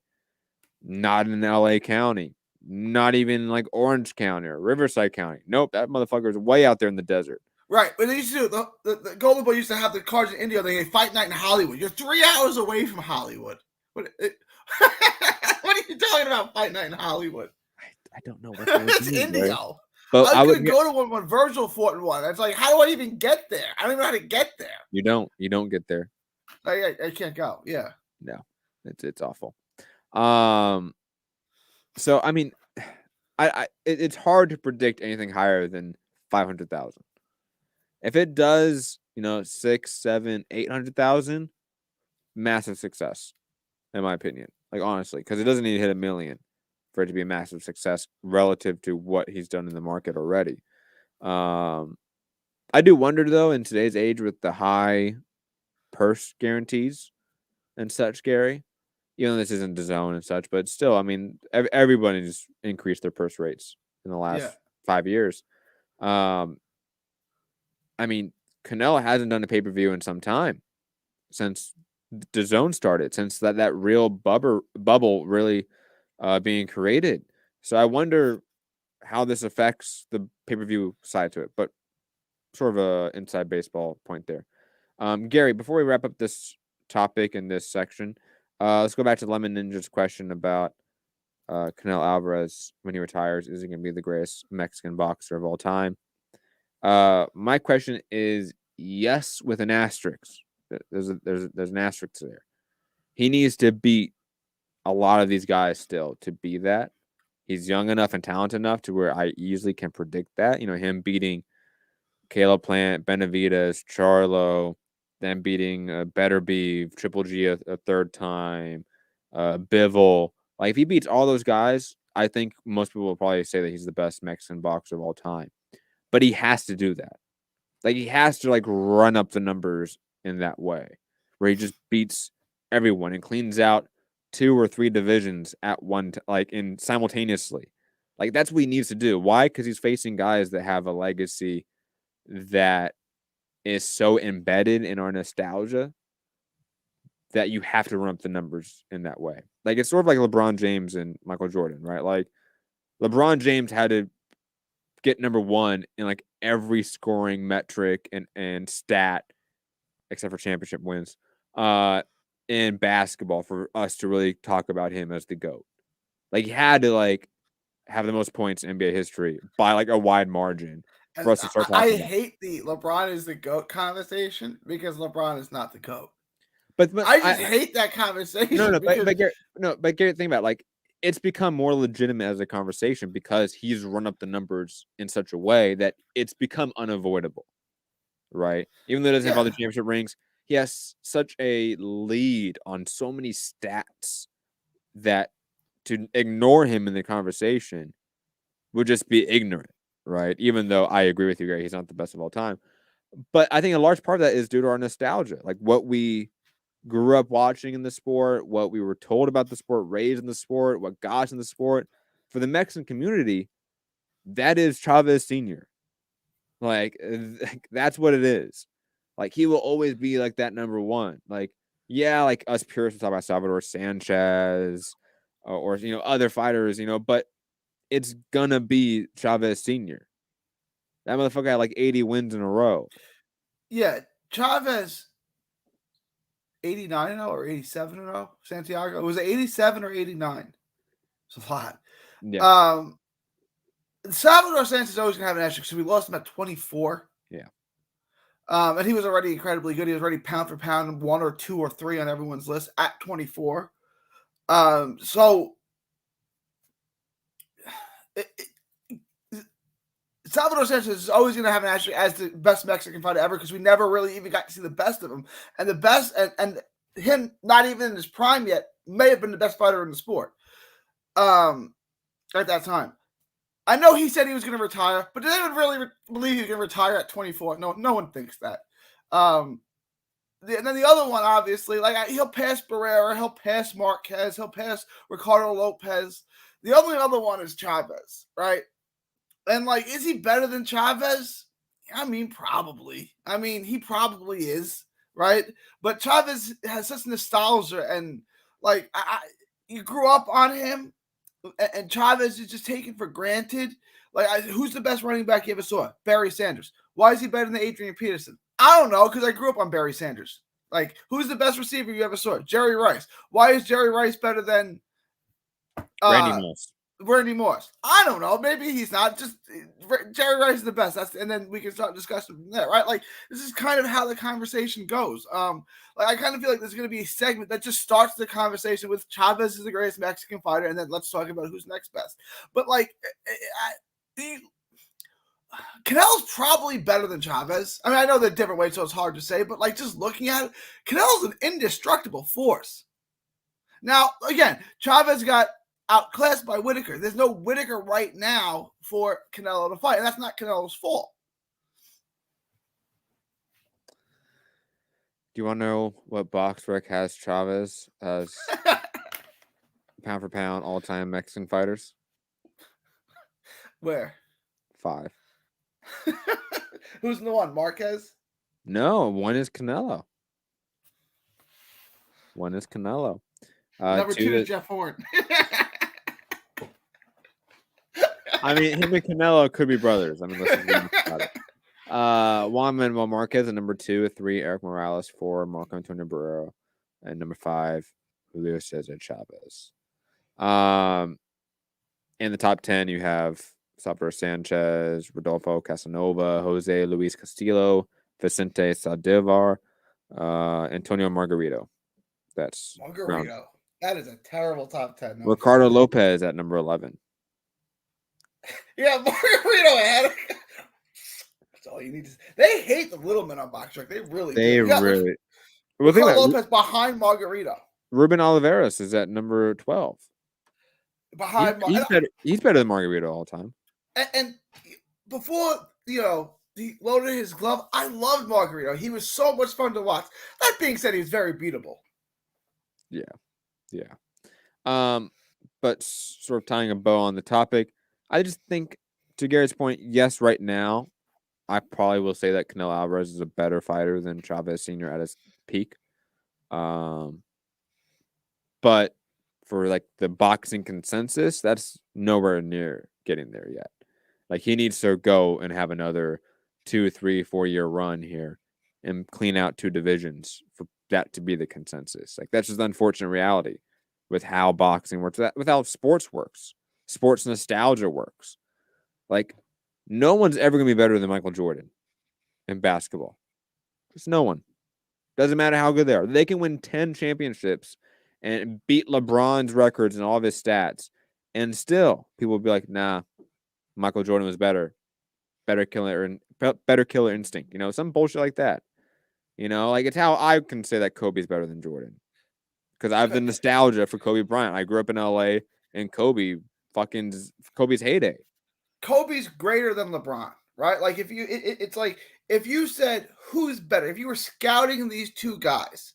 not in LA County, not even Orange County or Riverside County. Nope, that motherfucker is way out there in the desert. Right, but they used to do the Golden Boy used to have the cards in India. They fight night in Hollywood. You're 3 hours away from Hollywood. What are you talking about? Fight night in Hollywood? I don't know what it's India. Right? But I could go to one when Virgil fought in one. It's how do I even get there? I don't even know how to get there. You don't get there. I can't go. Yeah. No, it's awful. So I mean, it's hard to predict anything higher than 500,000. If it does, 6, 7, 800,000, massive success, in my opinion. Honestly, because it doesn't need to hit 1 million for it to be a massive success relative to what he's done in the market already. I do wonder though, in today's age with the high purse guarantees and such, Gary, this isn't the zone and such, but still, I mean, everybody's increased their purse rates in the last 5 years. I mean, Canelo hasn't done a pay-per-view in some time since the zone started, since that real bubble really being created. So I wonder how this affects the pay-per-view side to it, but sort of a inside baseball point there. Gary, before we wrap up this topic in this section, let's go back to Lemon Ninja's question about Canelo Alvarez, when he retires, is he going to be the greatest Mexican boxer of all time? My question is yes, with an asterisk. There's an asterisk there. He needs to beat a lot of these guys still to be that. He's young enough and talented enough to where I easily can predict that. You know, him beating Caleb Plant, Benavidez, Charlo, then beating Beterbiev, Triple G a third time, Bivol. Like, if he beats all those guys, I think most people will probably say that he's the best Mexican boxer of all time. But he has to do that. Like, he has to, like, run up the numbers in that way, where he just beats everyone and cleans out 2 or 3 divisions at in simultaneously. Like, that's what he needs to do. Why? Because he's facing guys that have a legacy that is so embedded in our nostalgia that you have to run up the numbers in that way. Like, it's sort of like LeBron James and Michael Jordan, right? Like, LeBron James had to get number 1 in like every scoring metric and stat, except for championship wins, in basketball for us to really talk about him as the GOAT. Like, he had to like have the most points in NBA history by like a wide margin for us to start talking about. I hate the LeBron is the GOAT conversation because LeBron is not the GOAT. But I just hate that conversation. But Garrett, think about it, like, it's become more legitimate as a conversation because he's run up the numbers in such a way that it's become unavoidable, right? Even though he doesn't have all the championship rings, he has such a lead on so many stats that to ignore him in the conversation would just be ignorant, right? Even though I agree with you, Gary, he's not the best of all time. But I think a large part of that is due to our nostalgia, like what we grew up watching in the sport, what we were told about the sport, raised in the sport, what got us in the sport. For the Mexican community, that is Chavez Sr. Like, that's what it is. Like, he will always be like that number 1. Like, yeah, like us purists talk about Salvador Sanchez or you know, other fighters, you know, but it's gonna be Chavez Sr. That motherfucker had like 80 wins in a row. Yeah, Chavez 89 and 0 or 87 and 0. Santiago, was it 87 or 89? It's a lot. Yeah. Salvador Sanchez is always gonna have an asterisk because we lost him at 24. Yeah. And he was already incredibly good. He was already pound for pound 1 or 2 or 3 on everyone's list at 24. So Salvador Sanchez is always going to have an asterisk as the best Mexican fighter ever because we never really even got to see the best of him. And the best, and him not even in his prime yet, may have been the best fighter in the sport at that time. I know he said he was going to retire, but did anyone really believe he was going to retire at 24? No one thinks that. And then the other one, obviously, like he'll pass Barrera, he'll pass Marquez, he'll pass Ricardo Lopez. The only other one is Chavez, right? And like, is he better than Chavez? I mean, probably. I mean, he probably is, right? But Chavez has such nostalgia, and like, you grew up on him. And Chavez is just taken for granted. Like, who's the best running back you ever saw? Barry Sanders. Why is he better than Adrian Peterson? I don't know, because I grew up on Barry Sanders. Like, who's the best receiver you ever saw? Jerry Rice. Why is Jerry Rice better than Randy Moss? I don't know. Maybe he's not. Just Jerry Rice is the best. And then we can start discussing from there, right? Like, this is kind of how the conversation goes. Like, I kind of feel like there's going to be a segment that just starts the conversation with Chavez is the greatest Mexican fighter, and then let's talk about who's next best. But like, Canelo's probably better than Chavez. I mean, I know they're different weights, so it's hard to say. But like, just looking at it, Canelo's an indestructible force. Now, again, Chavez got outclassed by Whitaker. There's no Whitaker right now for Canelo to fight, and that's not Canelo's fault. Do you want to know what BoxRec has Chavez as pound for pound all-time Mexican fighters? Where? 5. Who's the one? Marquez? No, 1 is Canelo. 1 is Canelo. Number 2 is Jeff Horn. I mean, him and Canelo could be brothers. I mean, let's just about it. Juan Manuel Marquez at number 2, 3, Eric Morales, 4, Marco Antonio Barrero, and number 5, Julio Cesar Chavez. In the top 10, you have Salvador Sanchez, Rodolfo Casanova, Jose Luis Castillo, Vicente Saldivar, Antonio Margarito. That's round. Margarito. That is a terrible top 10. No Ricardo offense. Lopez at number 11. Yeah, Margarito had. That's all you need to. They hate the little men on Box Track. They really do. They You got really. Well, think Ricardo about Lopez behind Margarito. Ruben Oliveras is at number 12. Behind He's better. He's better than Margarito all the time. And before he loaded his glove, I loved Margarito. He was so much fun to watch. That being said, he was very beatable. Yeah. But sort of tying a bow on the topic, I just think, to Gary's point, yes, right now, I probably will say that Canelo Alvarez is a better fighter than Chavez Sr. at his peak. But for like the boxing consensus, that's nowhere near getting there yet. Like he needs to go and have another 2, 3, 4 year run here and clean out 2 divisions for that to be the consensus. Like that's just the unfortunate reality with how boxing works, with how sports works, sports nostalgia works. Like no one's ever gonna be better than Michael Jordan in basketball. Just no one. Doesn't matter how good they are. They can win 10 championships and beat LeBron's records and all of his stats, and still people will be like, "Nah, Michael Jordan was better, better killer instinct." Some bullshit like that. Like it's how I can say that Kobe's better than Jordan because I have the nostalgia for Kobe Bryant. I grew up in LA, and Kobe's heyday. Kobe's greater than LeBron, right? Like if you, it's like if you said who's better, if you were scouting these two guys,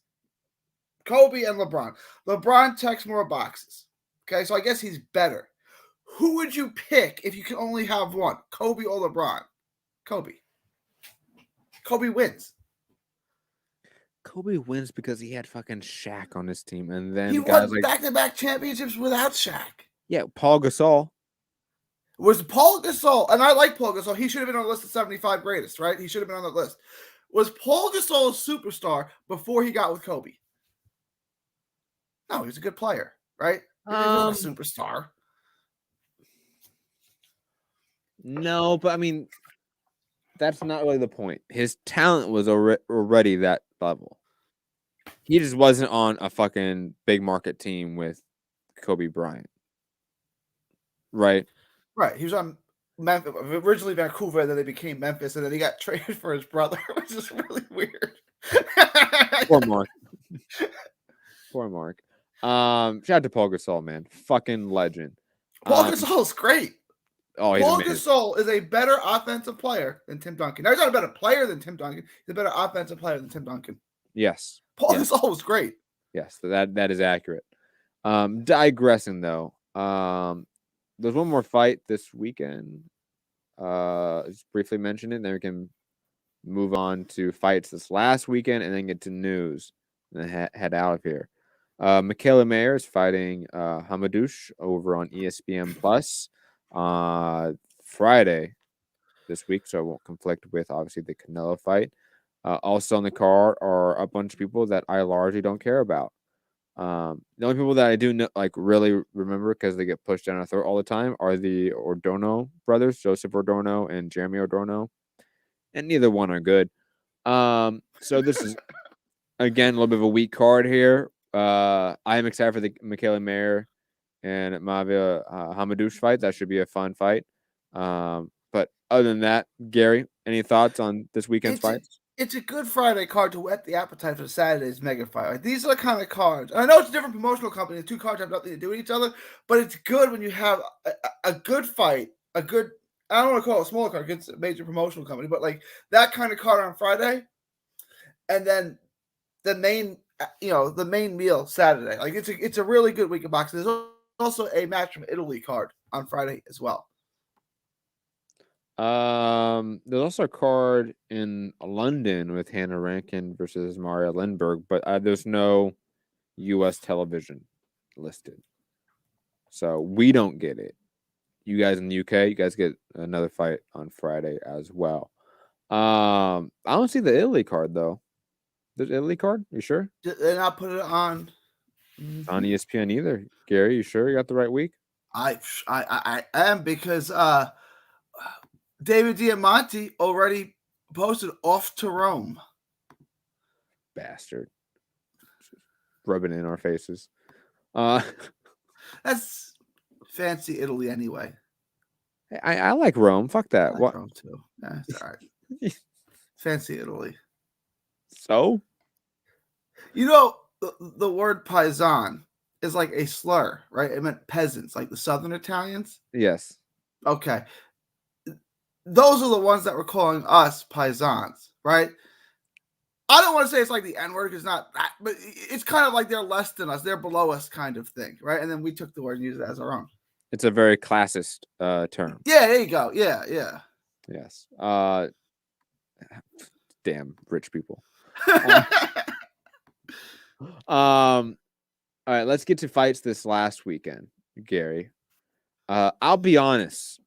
Kobe and LeBron. LeBron checks more boxes. Okay, so I guess he's better. Who would you pick if you could only have one? Kobe or LeBron? Kobe. Kobe wins. Kobe wins because he had fucking Shaq on his team, and then he won back-to-back championships without Shaq. Yeah, Paul Gasol. Was Paul Gasol, and I like Paul Gasol. He should have been on the list of 75 greatest, right? He should have been on the list. Was Paul Gasol a superstar before he got with Kobe? No, he was a good player, right? He was a superstar. No, but I mean, that's not really the point. His talent was already that level. He just wasn't on a fucking big market team with Kobe Bryant. Right? Right. He was on Memphis, originally Vancouver, and then they became Memphis, and then he got traded for his brother, which is really weird. Poor Mark. Poor Mark. Shout out to Paul Gasol, man. Fucking legend. Paul Gasol is great. Oh, Paul Gasol is a better offensive player than Tim Duncan. Now, he's not a better player than Tim Duncan. He's a better offensive player than Tim Duncan. Yes. Paul Gasol was great. Yes, that is accurate. Digressing, though. There's one more fight this weekend. Just briefly mention it, and then we can move on to fights this last weekend and then get to news and then head out of here. Michaela Mayer is fighting Hamadouche over on ESPN Plus Friday this week, so it won't conflict with obviously the Canelo fight. Also on the card are a bunch of people that I largely don't care about. The only people that I do know, really remember because they get pushed down our throat all the time are the Ordonez brothers, Joseph Ordonez and Jeremy Ordonez, and neither one are good. So this is again a little bit of a weak card here. I am excited for the Michaela Mayer and Mavia Hamadouche fight. That should be a fun fight. But other than that, Gary, any thoughts on this weekend's fights? It's a good Friday card to whet the appetite for Saturday's mega fight. Like, these are the kind of cards. I know it's a different promotional company. The two cards have nothing to do with each other, but it's good when you have a good fight, a good, I don't want to call it a smaller card, it's a major promotional company, but like that kind of card on Friday, and then the main meal Saturday. Like it's a really good week of boxing. There's also a match from Italy card on Friday as well. There's also a card in London with Hannah Rankin versus Maria Lindbergh, but there's no U.S. television listed, so we don't get it. You guys in the UK, you guys get another fight on Friday as well. I don't see the Italy card though. There's Italy card? You sure? Did they not put it on ESPN either? Gary, you sure you got the right week? I am, because David Diamante already posted off to Rome. Bastard. Rubbing it in our faces. That's fancy Italy anyway. I like Rome. Fuck that. I like What? Rome too. Yeah, it's all right. Fancy Italy. So? You know, the word paisan is like a slur, right? It meant peasants, like the Southern Italians. Yes. Okay. Those are the ones that were calling us paisans, right? I don't want to say it's like the N-word, because not that, but it's kind of like they're less than us, they're below us kind of thing, right? And then we took the word and used it as our own. It's a very classist term. Yeah, there you go. Yeah, yeah. Yes. Damn rich people. All right, let's get to fights this last weekend, Gary. I'll be honest.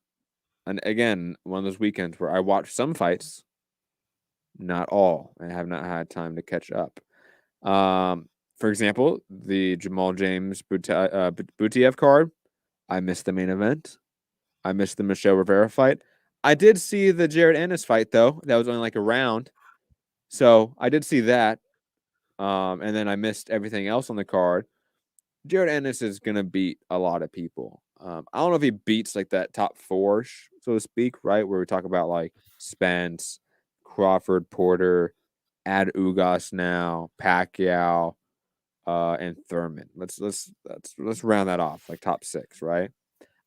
And again, one of those weekends where I watched some fights, not all. I have not had time to catch up. For example, the Jamal James Butiev card. I missed the main event. I missed the Michelle Rivera fight. I did see the Jared Ennis fight, though. That was only like a round. So I did see that. And then I missed everything else on the card. Jared Ennis is going to beat a lot of people. I don't know if he beats like that top four, so to speak, right? Where we talk about like Spence, Crawford, Porter, add Ugas now, Pacquiao, and Thurman. Let's round that off, like top six, right?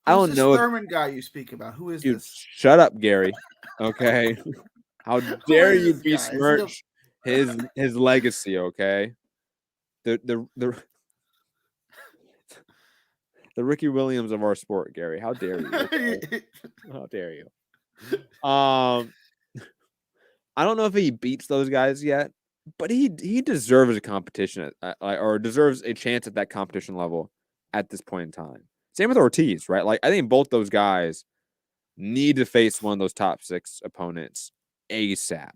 I don't know. Who's this Thurman guy you speak about? Who is this? Shut up, Gary. Okay. How dare you besmirch his legacy, okay? The Ricky Williams of our sport, Gary. How dare you? Okay? How dare you? I don't know if he beats those guys yet, but he deserves a competition or deserves a chance at that competition level at this point in time. Same with Ortiz, right? Like I think both those guys need to face one of those top six opponents ASAP.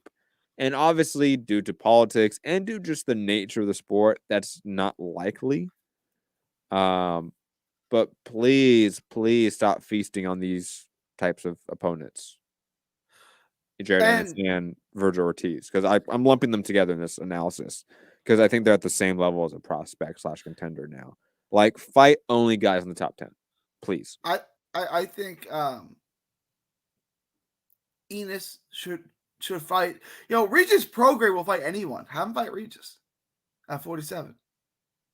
And obviously, due to politics and due to just the nature of the sport, that's not likely. But please stop feasting on these types of opponents. Jared Ennis and Virgil Ortiz, because I'm lumping them together in this analysis because I think they're at the same level as a prospect / contender now. Like fight only guys in the top 10, please. I think Enos should fight. You know, Regis Prograis will fight anyone. Have him fight Regis at 47.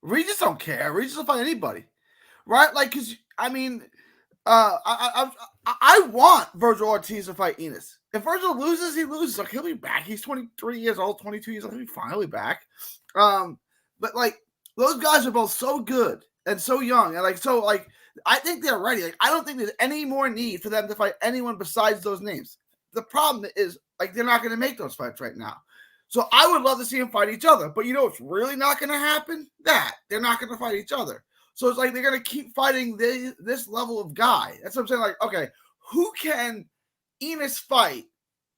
Regis don't care. Regis will fight anybody, right? Like, cause I mean, I want Virgil Ortiz to fight Enos. If Virgil loses, he loses. Like he'll be back. He's 23 years old, 22 years old. He'll be finally back. But like those guys are both so good and so young, and like I think they're ready. Like I don't think there's any more need for them to fight anyone besides those names. The problem is like they're not going to make those fights right now. So I would love to see them fight each other. But you know what's really not going to happen? That they're not going to fight each other. So it's like they're going to keep fighting this level of guy. That's what I'm saying. Like, okay, who can Enos fight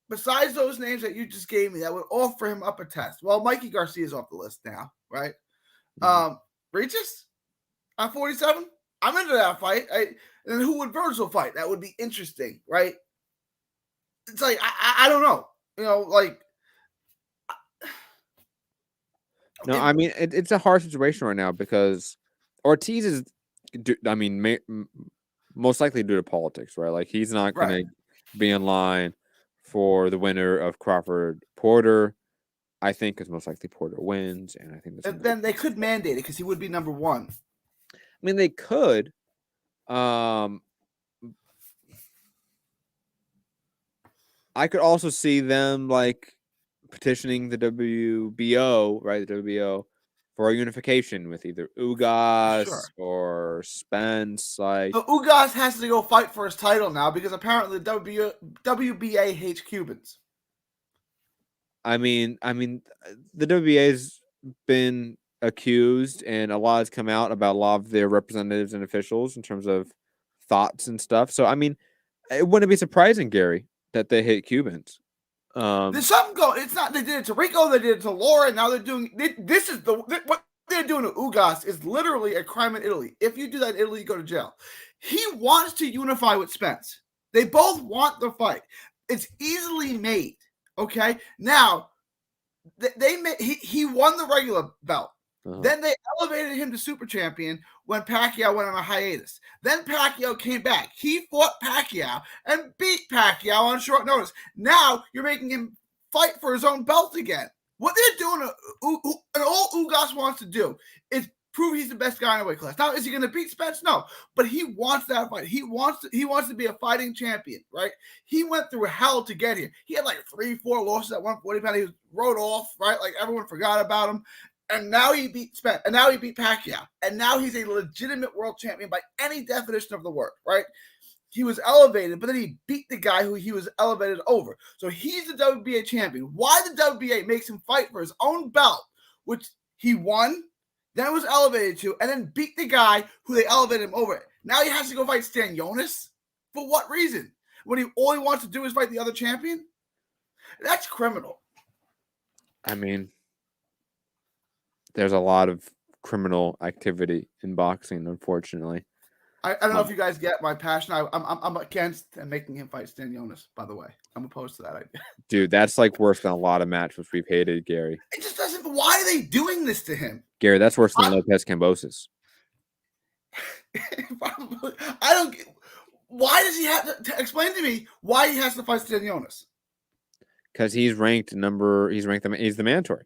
besides those names that you just gave me that would offer him up a test? Well, Mikey Garcia's off the list now, right? Mm-hmm. Regis at 47? I'm into that fight. And then who would Virgil fight? That would be interesting, right? It's like, I don't know. You know, like. No, I mean, it's a hard situation right now because Ortiz is, I mean, most likely due to politics, right? Like, he's not going to be in line for the winner of Crawford Porter. I think because most likely Porter wins. And I think then they could mandate it because he would be number one. I mean, they could. I could also see them, like, petitioning the WBO, right? The WBO for a unification with either Ugas or Spence. Like Ugas has to go fight for his title now because apparently the WBA hates Cubans. I mean, the WBA's been accused, and a lot has come out about a lot of their representatives and officials in terms of thoughts and stuff. So, I mean, it wouldn't be surprising, Gary, that they hate Cubans. There's something going. It's not. They did it to Rico. They did it to Laura. And now they're doing. This is what they're doing to Ugas is literally a crime in Italy. If you do that in Italy, you go to jail. He wants to unify with Spence. They both want the fight. It's easily made. Okay, now he won the regular belt. Uh-huh. Then they elevated him to super champion when Pacquiao went on a hiatus. Then Pacquiao came back. He fought Pacquiao and beat Pacquiao on short notice. Now you're making him fight for his own belt again. What they're doing, and all Ugas wants to do is prove he's the best guy in the weight class. Now, is he going to beat Spence? No, but he wants that fight. He wants to be a fighting champion, right? He went through hell to get here. He had like 3-4 losses at 140 pounds. He was wrote off, right? Like everyone forgot about him. And now he beat Spence, and now he beat Pacquiao, and now he's a legitimate world champion by any definition of the word, right? He was elevated, but then he beat the guy who he was elevated over. So he's the WBA champion. Why the WBA makes him fight for his own belt, which he won, then was elevated to, and then beat the guy who they elevated him over. Now he has to go fight Stanionis? For what reason? When all he wants to do is fight the other champion? That's criminal. I mean, there's a lot of criminal activity in boxing, unfortunately. I don't know if you guys get my passion. I'm against making him fight Stanionis, by the way. I'm opposed to that idea. Dude, that's like worse than a lot of matches we've hated, Gary. It just doesn't. Why are they doing this to him? Gary, that's worse than Lopez Cambosis. Probably. I don't. Why does he have to explain to me why he has to fight Stanionis? Because he's ranked. He's the mandatory.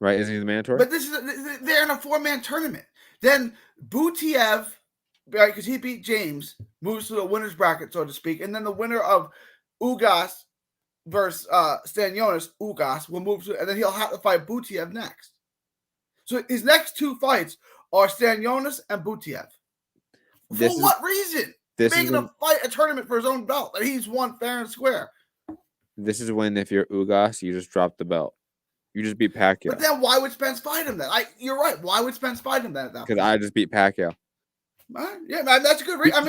Right? Isn't he the mandatory? But they're in a 4-man tournament. Then Butiev, right, because he beat James, moves to the winner's bracket, so to speak. And then the winner of Ugas versus Stanionis, Ugas, will move to, and then he'll have to fight Butiev next. So his next 2 fights are Stanionis and Butiev. For what reason? Making him fight a tournament for his own belt that he's won fair and square. This is when, if you're Ugas, you just drop the belt. You just beat Pacquiao. But then why would Spence fight him then? You're right. Why would Spence fight him then? Because I just beat Pacquiao. Yeah, man, that's a good reason.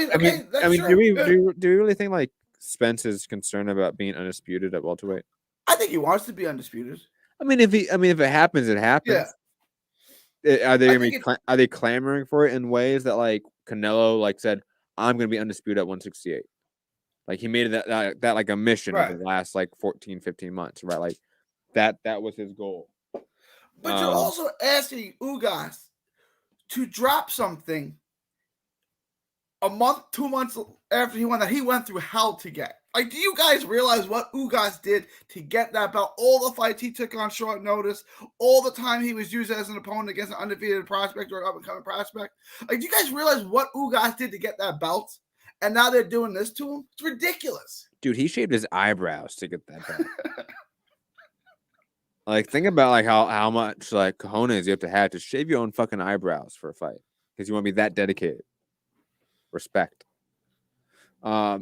Do we really think like Spence is concerned about being undisputed at welterweight? I think he wants to be undisputed. If it happens, it happens. Yeah. Are they clamoring for it in ways that like Canelo like said, I'm going to be undisputed at 168? Like he made that like a mission over the last like 14, 15 months, right? Like that was his goal. But you're also asking Ugas to drop something a month, 2 months after he won that he went through hell to get. Like, do you guys realize what Ugas did to get that belt? All the fights he took on short notice, all the time he was used as an opponent against an undefeated prospect or an up-and-coming prospect. Like, do you guys realize what Ugas did to get that belt? And now they're doing this to him? It's ridiculous. Dude, he shaved his eyebrows to get that belt. Like, think about like how much like cojones you have to shave your own fucking eyebrows for a fight because you want to be that dedicated. Respect. I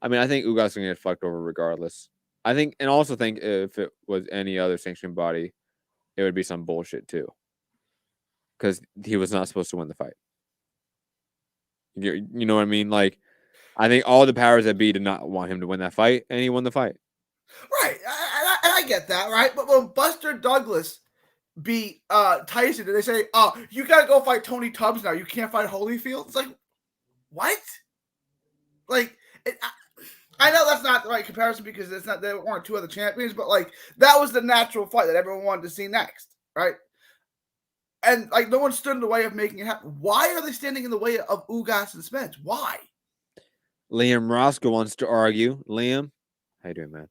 think Ugas is gonna get fucked over regardless. I also think if it was any other sanctioned body, it would be some bullshit too. Because he was not supposed to win the fight. You know what I mean? Like, I think all the powers that be did not want him to win that fight, and he won the fight. Right. I get that, right? But when Buster Douglas beat Tyson, did they say, "Oh, you gotta go fight Tony Tubbs now. You can't fight Holyfield"? It's like, what? Like, I know that's not the right comparison because there weren't 2 other champions, but like that was the natural fight that everyone wanted to see next, right? And like no one stood in the way of making it happen. Why are they standing in the way of Ugas and Spence? Why? Liam Roscoe wants to argue. Liam, how you doing, man?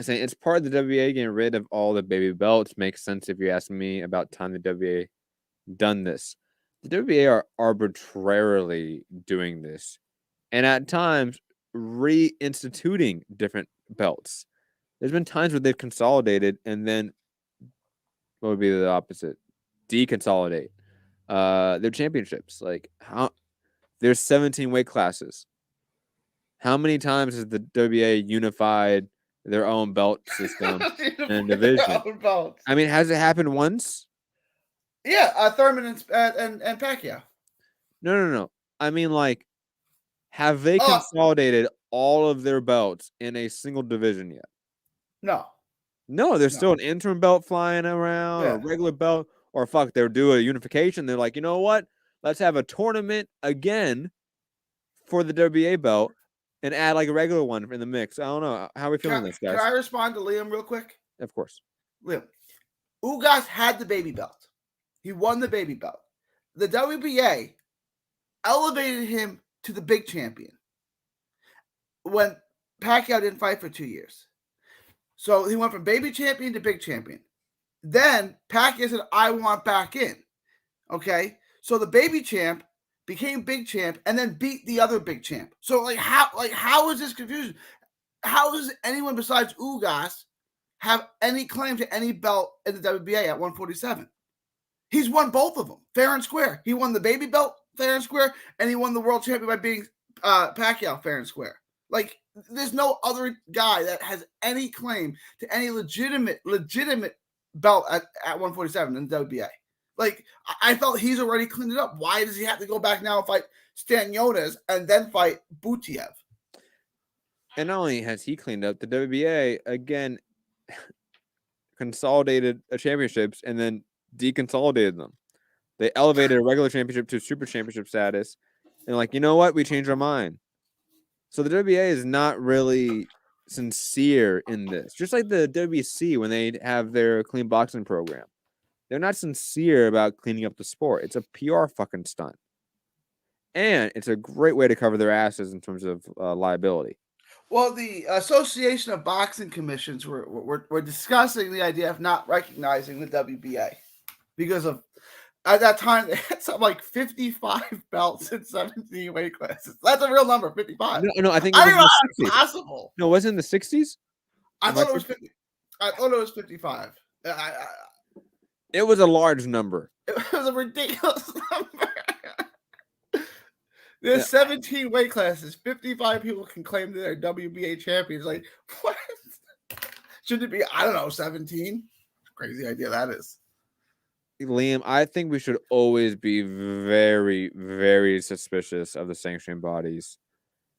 Saying it's part of the WBA getting rid of all the baby belts. Makes sense if you ask me. About time the WBA done this. The WBA are arbitrarily doing this, and at times reinstituting different belts. There's been times where they've consolidated and then what would be the opposite? Deconsolidate their championships. Like how there's 17 weight classes. How many times has the WBA unified their own belt system and division? I mean, has it happened once? Yeah, Thurman and Pacquiao. No. I mean, like, have they consolidated all of their belts in a single division yet? No. No, there's No. still an interim belt flying around, or a Yeah. regular belt, or fuck, they'll do a unification. They're like, you know what? Let's have a tournament again for the WBA belt and add like a regular one in the mix. I don't know. How are we feeling this, Can guys? I respond to Liam real quick? Of course. Liam, Ugas had the baby belt. He won the baby belt. The WBA elevated him to the big champion when Pacquiao didn't fight for 2 years. So he went from baby champion to big champion. Then Pacquiao said, I want back in. Okay? So the baby champ became big champ and then beat the other big champ. So how is this confusion? How does anyone besides Ugas have any claim to any belt in the WBA at 147? He's won both of them, fair and square. He won the baby belt fair and square, and he won the world champion by beating Pacquiao fair and square. Like, there's no other guy that has any claim to any legitimate belt at 147 in the WBA. Like, I felt he's already cleaned it up. Why does he have to go back now and fight Stanionis and then fight Butiev? And not only has he cleaned up, the WBA again consolidated championships and then deconsolidated them. They elevated a regular championship to super championship status, and like, you know what? We changed our mind. So the WBA is not really sincere in this. Just like the WBC when they have their clean boxing program, they're not sincere about cleaning up the sport. It's a PR fucking stunt, and it's a great way to cover their asses in terms of liability. Well, the Association of Boxing Commissions were discussing the idea of not recognizing the WBA because of, at that time, they had something like 55 belts in 17 weight classes. That's a real number, 55. No, I think I it don't know was how in the it's 60s. possible. No, was it in the 60s? I thought it was 50. I thought it was 55. It was a large number. It was a ridiculous number. There's 17 weight classes. 55 people can claim they're WBA champions. Like, what? Should it be, I don't know, 17? Crazy idea that is. Liam, I think we should always be very, very suspicious of the sanctioning bodies.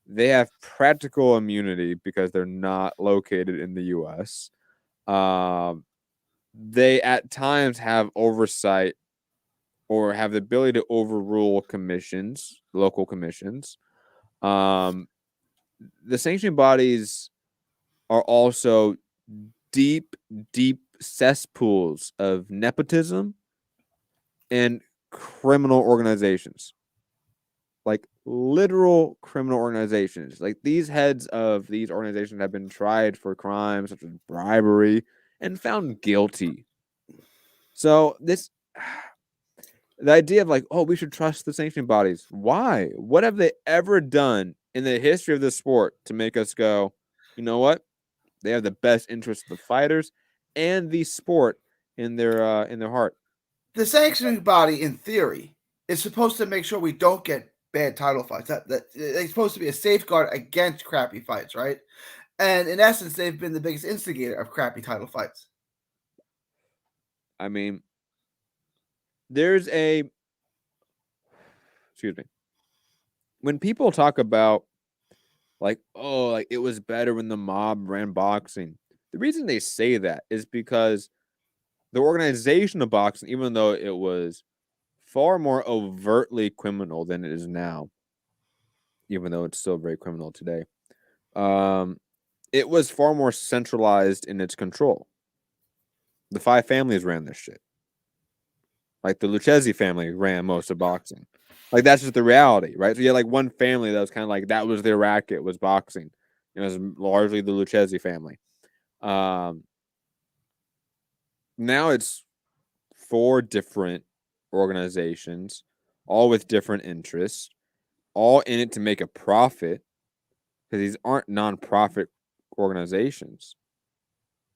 They have practical immunity because they're not located in the U.S. They at times have oversight or have the ability to overrule commissions, local commissions. The sanctioning bodies are also deep, deep cesspools of nepotism and criminal organizations, like literal criminal organizations. Like, these heads of these organizations have been tried for crimes such as bribery and found guilty. So the idea of like, oh, we should trust the sanctioning bodies. Why? What have they ever done in the history of the sport to make us go, you know what? They have the best interest of the fighters and the sport in their heart. The sanctioning body, in theory, is supposed to make sure we don't get bad title fights. That it's supposed to be a safeguard against crappy fights, right? And in essence, they've been the biggest instigator of crappy title fights. I mean, there's a, excuse me, when people talk about like, oh, like it was better when the mob ran boxing, the reason they say that is because the organization of boxing, even though it was far more overtly criminal than it is now, even though it's still very criminal today, it was far more centralized in its control. The five families ran this shit. Like the Lucchesi family ran most of boxing. Like, that's just the reality, right? So you had like one family that was kind of like, that was their racket, was boxing. It was largely the Lucchesi family. Now it's 4 different organizations, all with different interests, all in it to make a profit, because these aren't nonprofit organizations.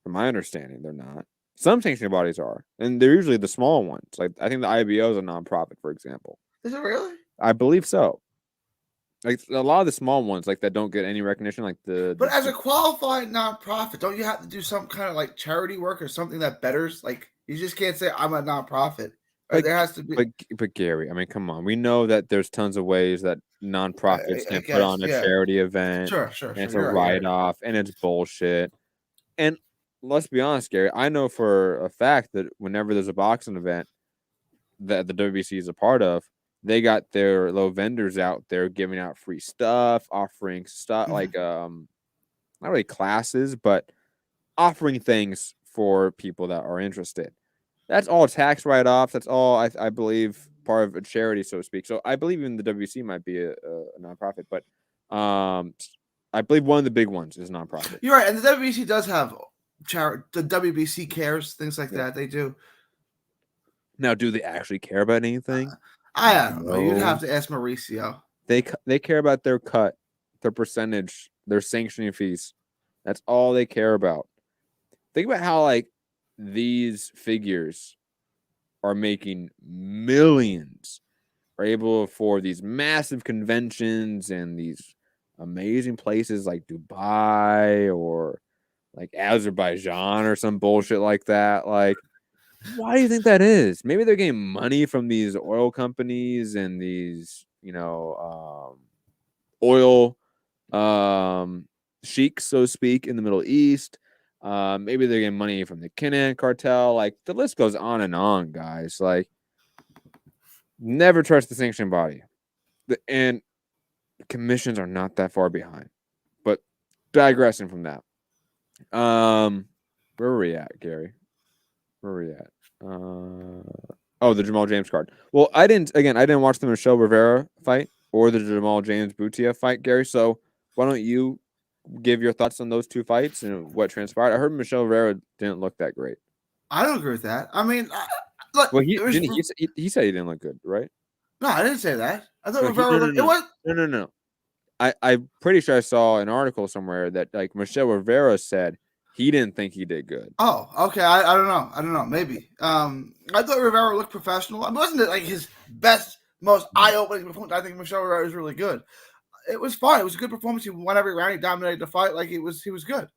From my understanding, they're not. Some sanctioning bodies are, and they're usually the small ones. Like, I think the IBO is a nonprofit, for example. Is it really? I believe so. Like, a lot of the small ones, like, that don't get any recognition, like But as a qualified nonprofit, don't you have to do some kind of like charity work or something that betters? Like, you just can't say I'm a nonprofit. Like, there has to be. But Gary, I mean, come on. We know that there's tons of ways that nonprofits can put on a charity event. Sure. And it's a write-off, and it's bullshit. And let's be honest, Gary. I know for a fact that whenever there's a boxing event that the WBC is a part of, they got their little vendors out there giving out free stuff, offering stuff like not really classes, but offering things for people that are interested. That's all tax write-offs. That's all I believe part of a charity, so to speak. So I believe even the WBC might be a nonprofit, but I believe one of the big ones is nonprofit. You're right, and the WBC does have the WBC cares, things like that. They do. Now, do they actually care about anything? I don't know. You'd have to ask Mauricio. They care about their cut, their percentage, their sanctioning fees. That's all they care about. Think about how like these figures are making millions, are able to afford these massive conventions and these amazing places like Dubai or like Azerbaijan or some bullshit like that. Like, why do you think that is? Maybe they're getting money from these oil companies and these, oil sheiks, so to speak, in the Middle East. Maybe they're getting money from the Canelo cartel. Like, the list goes on, guys. Like, never trust the sanction body. And commissions are not that far behind. But digressing from that. Where were we at, Gary? Where were we at? The Jamal James card. Well, I didn't watch the Michelle Rivera fight or the Jamal James Boutia fight, Gary. So why don't you give your thoughts on those two fights and what transpired? I heard Michelle Rivera didn't look that great. I don't agree with that. I mean, look. Well, he said he didn't look good, right? No, I didn't say that. I thought Rivera looked. It was no. I'm pretty sure I saw an article somewhere that like Michelle Rivera said he didn't think he did good. Oh, okay. I don't know. I don't know. Maybe. I thought Rivera looked professional. I mean, wasn't it like his best, most eye-opening performance? I think Michelle Rivera was really good. It was fine. It was a good performance. He won every round. He dominated the fight. Like he was good.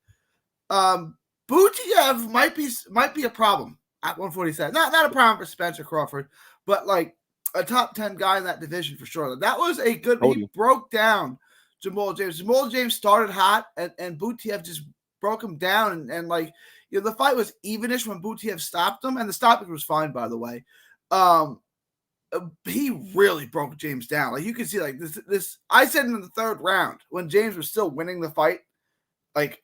Butiev might be a problem at 147. Not a problem for Spencer Crawford, but like a top 10 guy in that division for sure. That was a good. He broke down Jamal James. Jamal James started hot, and Butiev just broke him down, and like the fight was evenish when Butiev stopped him, and the stoppage was fine, by the way. He really broke James down. Like you can see, like this. I said in the third round when James was still winning the fight, like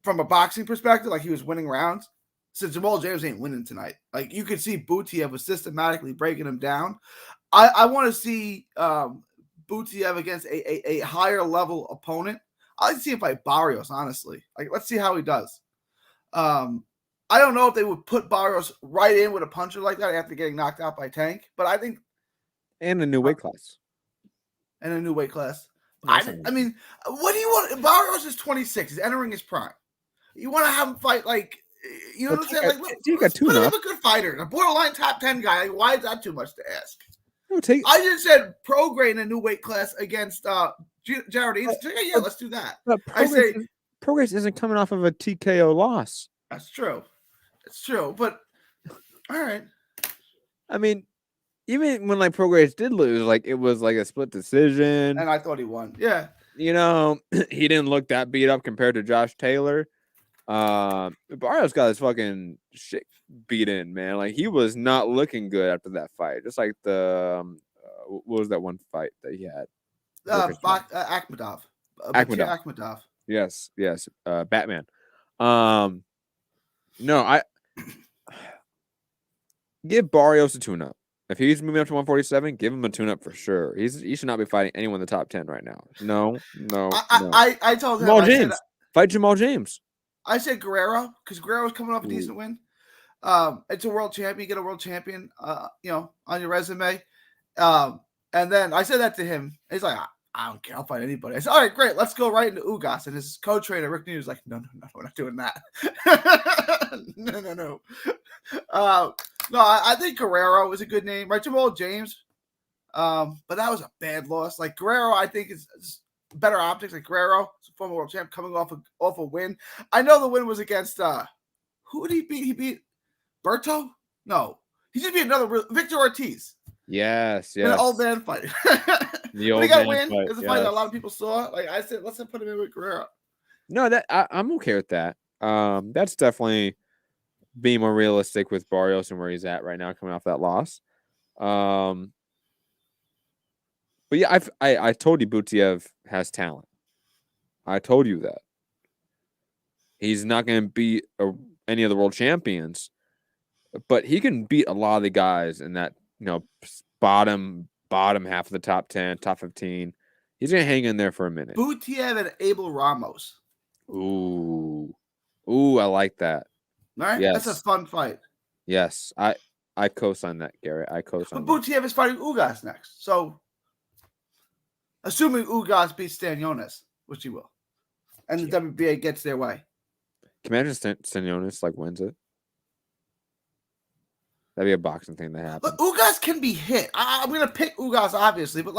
from a boxing perspective, like he was winning rounds. So Jamal James ain't winning tonight. Like you could see Butiev was systematically breaking him down. I want to see Butiev against a higher level opponent. I'd like to see him fight Barrios, honestly. Like, let's see how he does. I don't know if they would put Barrios right in with a puncher like that after getting knocked out by Tank, but I think. And a new weight class. And a new weight class. I mean, what do you want? Barrios is 26. He's entering his prime. You want to have him fight like, you know what I'm saying? Like, let's put him a good fighter, a borderline top 10 guy. Like, why is that too much to ask? I just said Prograde in a new weight class against Jared Eaton. Yeah, let's do that. I say Progress isn't coming off of a TKO loss. That's true. It's true, but all right. I mean, even when like Progress did lose, like it was like a split decision, and I thought he won. Yeah, he didn't look that beat up compared to Josh Taylor. Barrios got his fucking shit beat in, man. Like he was not looking good after that fight. Just like the what was that one fight that he had? Akhmadov. Akhmadov. Yes. Batman. No, I give Barrios a tune-up. If he's moving up to 147, give him a tune-up for sure. He should not be fighting anyone in the top 10 right now. No. I told him Jamal James. Fight Jamal James. I said Guerrero because Guerrero's coming off a decent win. It's a world champion. You get a world champion, on your resume. And then I said that to him. He's like, I don't care. I'll fight anybody. I said, all right, great. Let's go right into Ugas. And his co-trainer, Rick News, was like, no, we're not doing that. No. No, I think Guerrero is a good name, right? Jamal James. But that was a bad loss. Like Guerrero, I think is better optics. Like Guerrero, former world champ, coming off a win. I know the win was against who did he beat? He beat Berto? No, he just beat another Victor Ortiz. Yes. An old man fight. The old he got man win. fight. It's a fight that a lot of people saw. Like I said, let's put him in with Guerrero. No, I'm okay with that. That's definitely being more realistic with Barrios and where he's at right now, coming off that loss. But yeah, I told you Butiev has talent. I told you that. He's not going to beat any of the world champions, but he can beat a lot of the guys in that bottom half of the top 10, top 15. He's going to hang in there for a minute. Butiev and Abel Ramos. Ooh, I like that. All right, yes. That's a fun fight. Yes, I co-sign that, Gary. I co-sign. But Butiev is fighting Ugas next, so assuming Ugas beats Stanionis, which he will, and the WBA gets their way. Can you imagine Stanionis wins it? That'd be a boxing thing that happens. Look, Ugas can be hit. I'm going to pick Ugas, obviously, but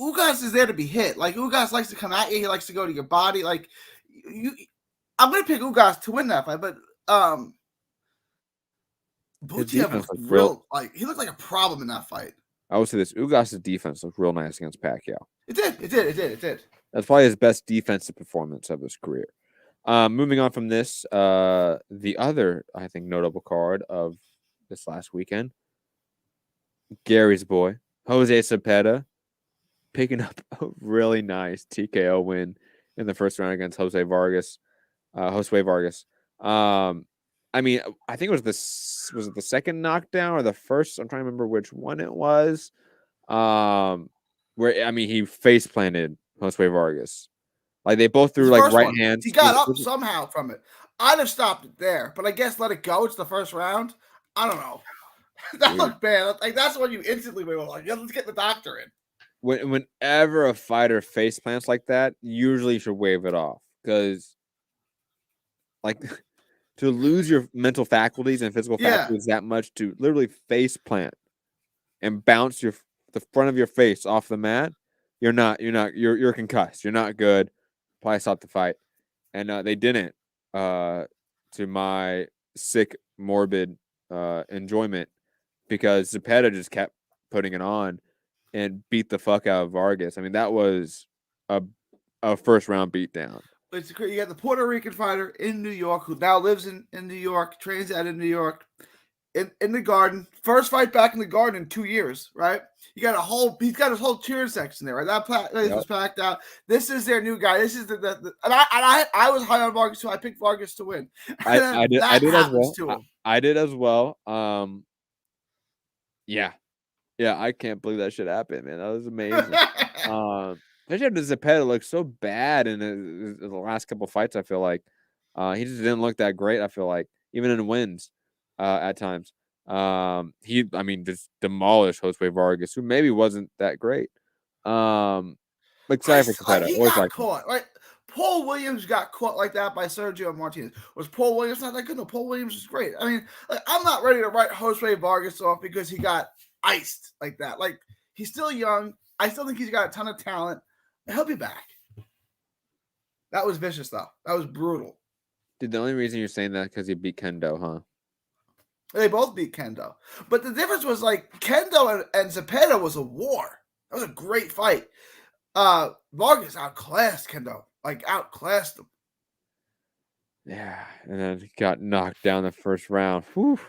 Ugas is there to be hit. Ugas likes to come at you. He likes to go to your body. I'm going to pick Ugas to win that fight, but Butiev looked real. He looked like a problem in that fight. I would say this: Ugas' defense looked real nice against Pacquiao. It did. That's probably his best defensive performance of his career. Moving on from this, the other, I think, notable card of this last weekend, Gary's boy, Jose Cepeda, picking up a really nice TKO win in the first round against Josue Vargas. I mean, I think it was it the second knockdown or the first? I'm trying to remember which one it was. Where he face planted Josue Vargas. They both threw right hands. He got up somehow from it. I'd have stopped it there, but I guess let it go. It's the first round. I don't know. That looked bad. That's when you instantly were let's get the doctor in. Whenever a fighter face plants like that, usually you should wave it off because, to lose your mental faculties and physical faculties that much, to literally face plant and bounce the front of your face off the mat, you're concussed. You're not good. Probably stop the fight. And they didn't, to my sick, morbid enjoyment, because Cepeda just kept putting it on and beat the fuck out of Vargas. I mean, that was a first round beatdown. It's great. You got the Puerto Rican fighter in New York who now lives in New York, trains out in New York, in the Garden. First fight back in the Garden in 2 years, right? He's got his whole cheer section there, right? That place was packed out. This is their new guy. This is the and I was high on Vargas too. I picked Vargas to win. I did as well. I did as well. Yeah, I can't believe that shit happened, man. That was amazing. Especially after Cepeda looked so bad in the last couple fights. I feel like he just didn't look that great. I feel like even in wins at times. He just demolished Josue Vargas, who maybe wasn't that great. Excited for Cepeda. He got caught. Right? Paul Williams got caught like that by Sergio Martinez. Was Paul Williams not that good? No, Paul Williams was great. I mean, I'm not ready to write Josue Vargas off because he got iced like that. He's still young. I still think he's got a ton of talent. He'll be back. That was vicious, though. That was brutal. Dude, the only reason you're saying that is because he beat Kendo, huh? They both beat Kendo. But the difference was, Kendo and Cepeda was a war. That was a great fight. Vargas outclassed Kendo. Outclassed him. Yeah, and then he got knocked down the first round. Whew.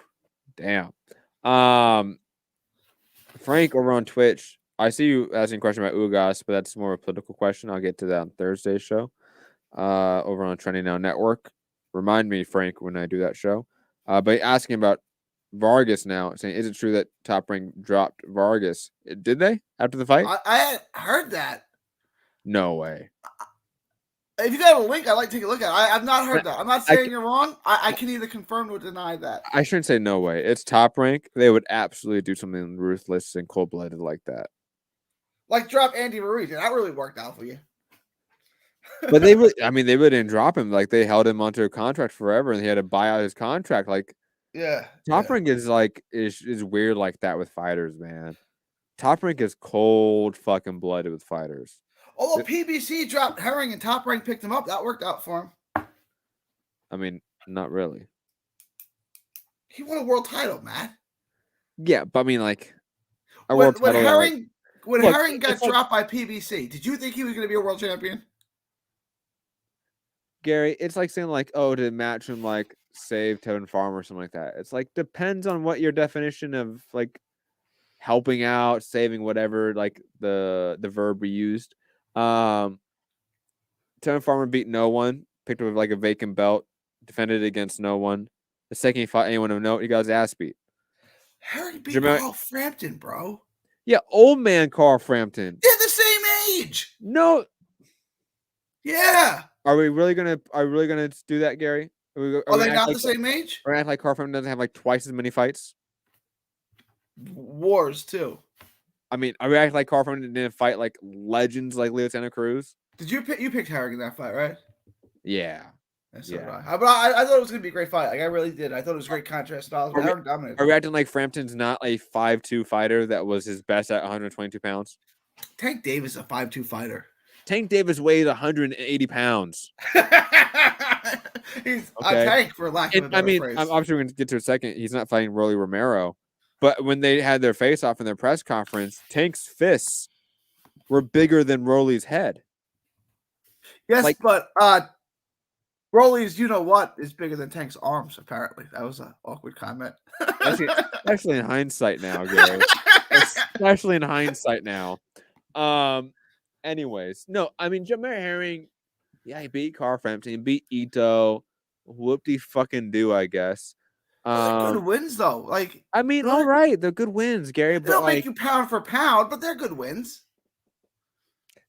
Damn. Frank over on Twitch, I see you asking a question about Ugas, but that's more of a political question. I'll get to that on Thursday's show over on Trending Now Network. Remind me, Frank, when I do that show. But asking about Vargas now, saying, is it true that Top Rank dropped Vargas? Did they after the fight? I had heard that. No way. If you got a link, I'd like to take a look at it. I've not heard that. I'm not saying you're wrong. I can either confirm or deny that. I shouldn't say no way. It's Top Rank. They would absolutely do something ruthless and cold-blooded like that. Drop Andy Ruiz. That really worked out for you. But they really didn't drop him. They held him onto a contract forever, and he had to buy out his contract. Top Rank is weird like that with fighters, man. Top Rank is cold fucking blooded with fighters. Although PBC dropped Herring and Top Rank picked him up, that worked out for him. I mean, not really. He won a world title, Matt. Yeah, but when Herring got dropped by PBC, did you think he was going to be a world champion? Gary, it's like saying like, oh, did Matchroom like save Tevin Farmer or something like that? It's like depends on what your definition of like helping out, saving, whatever, like the verb we used. Tevin Farmer beat no one, picked up like a vacant belt, defended against no one. The second he fought anyone of note, he got his ass beat. Harry beat Jermaine- Carl Frampton, bro. Yeah, old man Carl Frampton. They're the same age. No, Yeah. are we really gonna do that, Gary? Are they not the same age? Or act like Carl Frampton doesn't have like twice as many fights? Wars too. I mean, are we acting like Carl Frampton didn't fight like legends like Leo Santa Cruz? Did you picked Herring in that fight, right? Yeah. So Yeah. But I thought it was gonna be a great fight. Like I really did. I thought it was a great contrast styles. But Herring dominated. Are we acting like Frampton's not a 5'2" fighter that was his best at 122 pounds? Tank Davis is a 5'2" fighter. Tank Davis weighed 180 pounds. He's a tank for lack of a better phrase. I'm obviously going to get to a second. He's not fighting Rolly Romero. But when they had their face-off in their press conference, Tank's fists were bigger than Rolly's head. Yes, but Rolly's, you know what, is bigger than Tank's arms, apparently. That was an awkward comment. Especially in hindsight now, Gary. Especially in hindsight now. Anyways, no, I mean, Jamar Herring, yeah, he beat Carl Frampton, he beat Ito. Whoop-de-fucking-do, I guess. Good wins, though. Like, I mean, all right, they're good wins, Gary. They don't make you pound for pound, but they're good wins.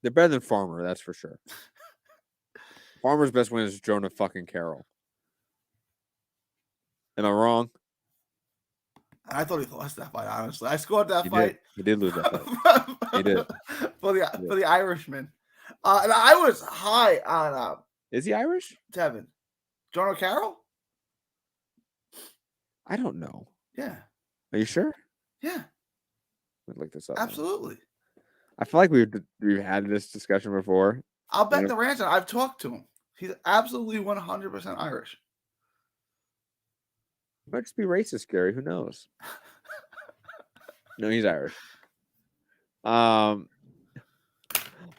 They're better than Farmer, that's for sure. Farmer's best win is Jonah fucking Carroll. Am I wrong? I thought he lost that fight, honestly. I scored that fight. He did lose that fight. He did. For the Irishman. And I was high on Is he Irish? Tevin. John O'Carroll? I don't know. Yeah. Are you sure? Yeah. Let's look this up. Absolutely. I feel like we've had this discussion before. I'll bet the ranch on. I've talked to him. He's absolutely 100% Irish. Might just be racist, Gary. Who knows? No, he's Irish.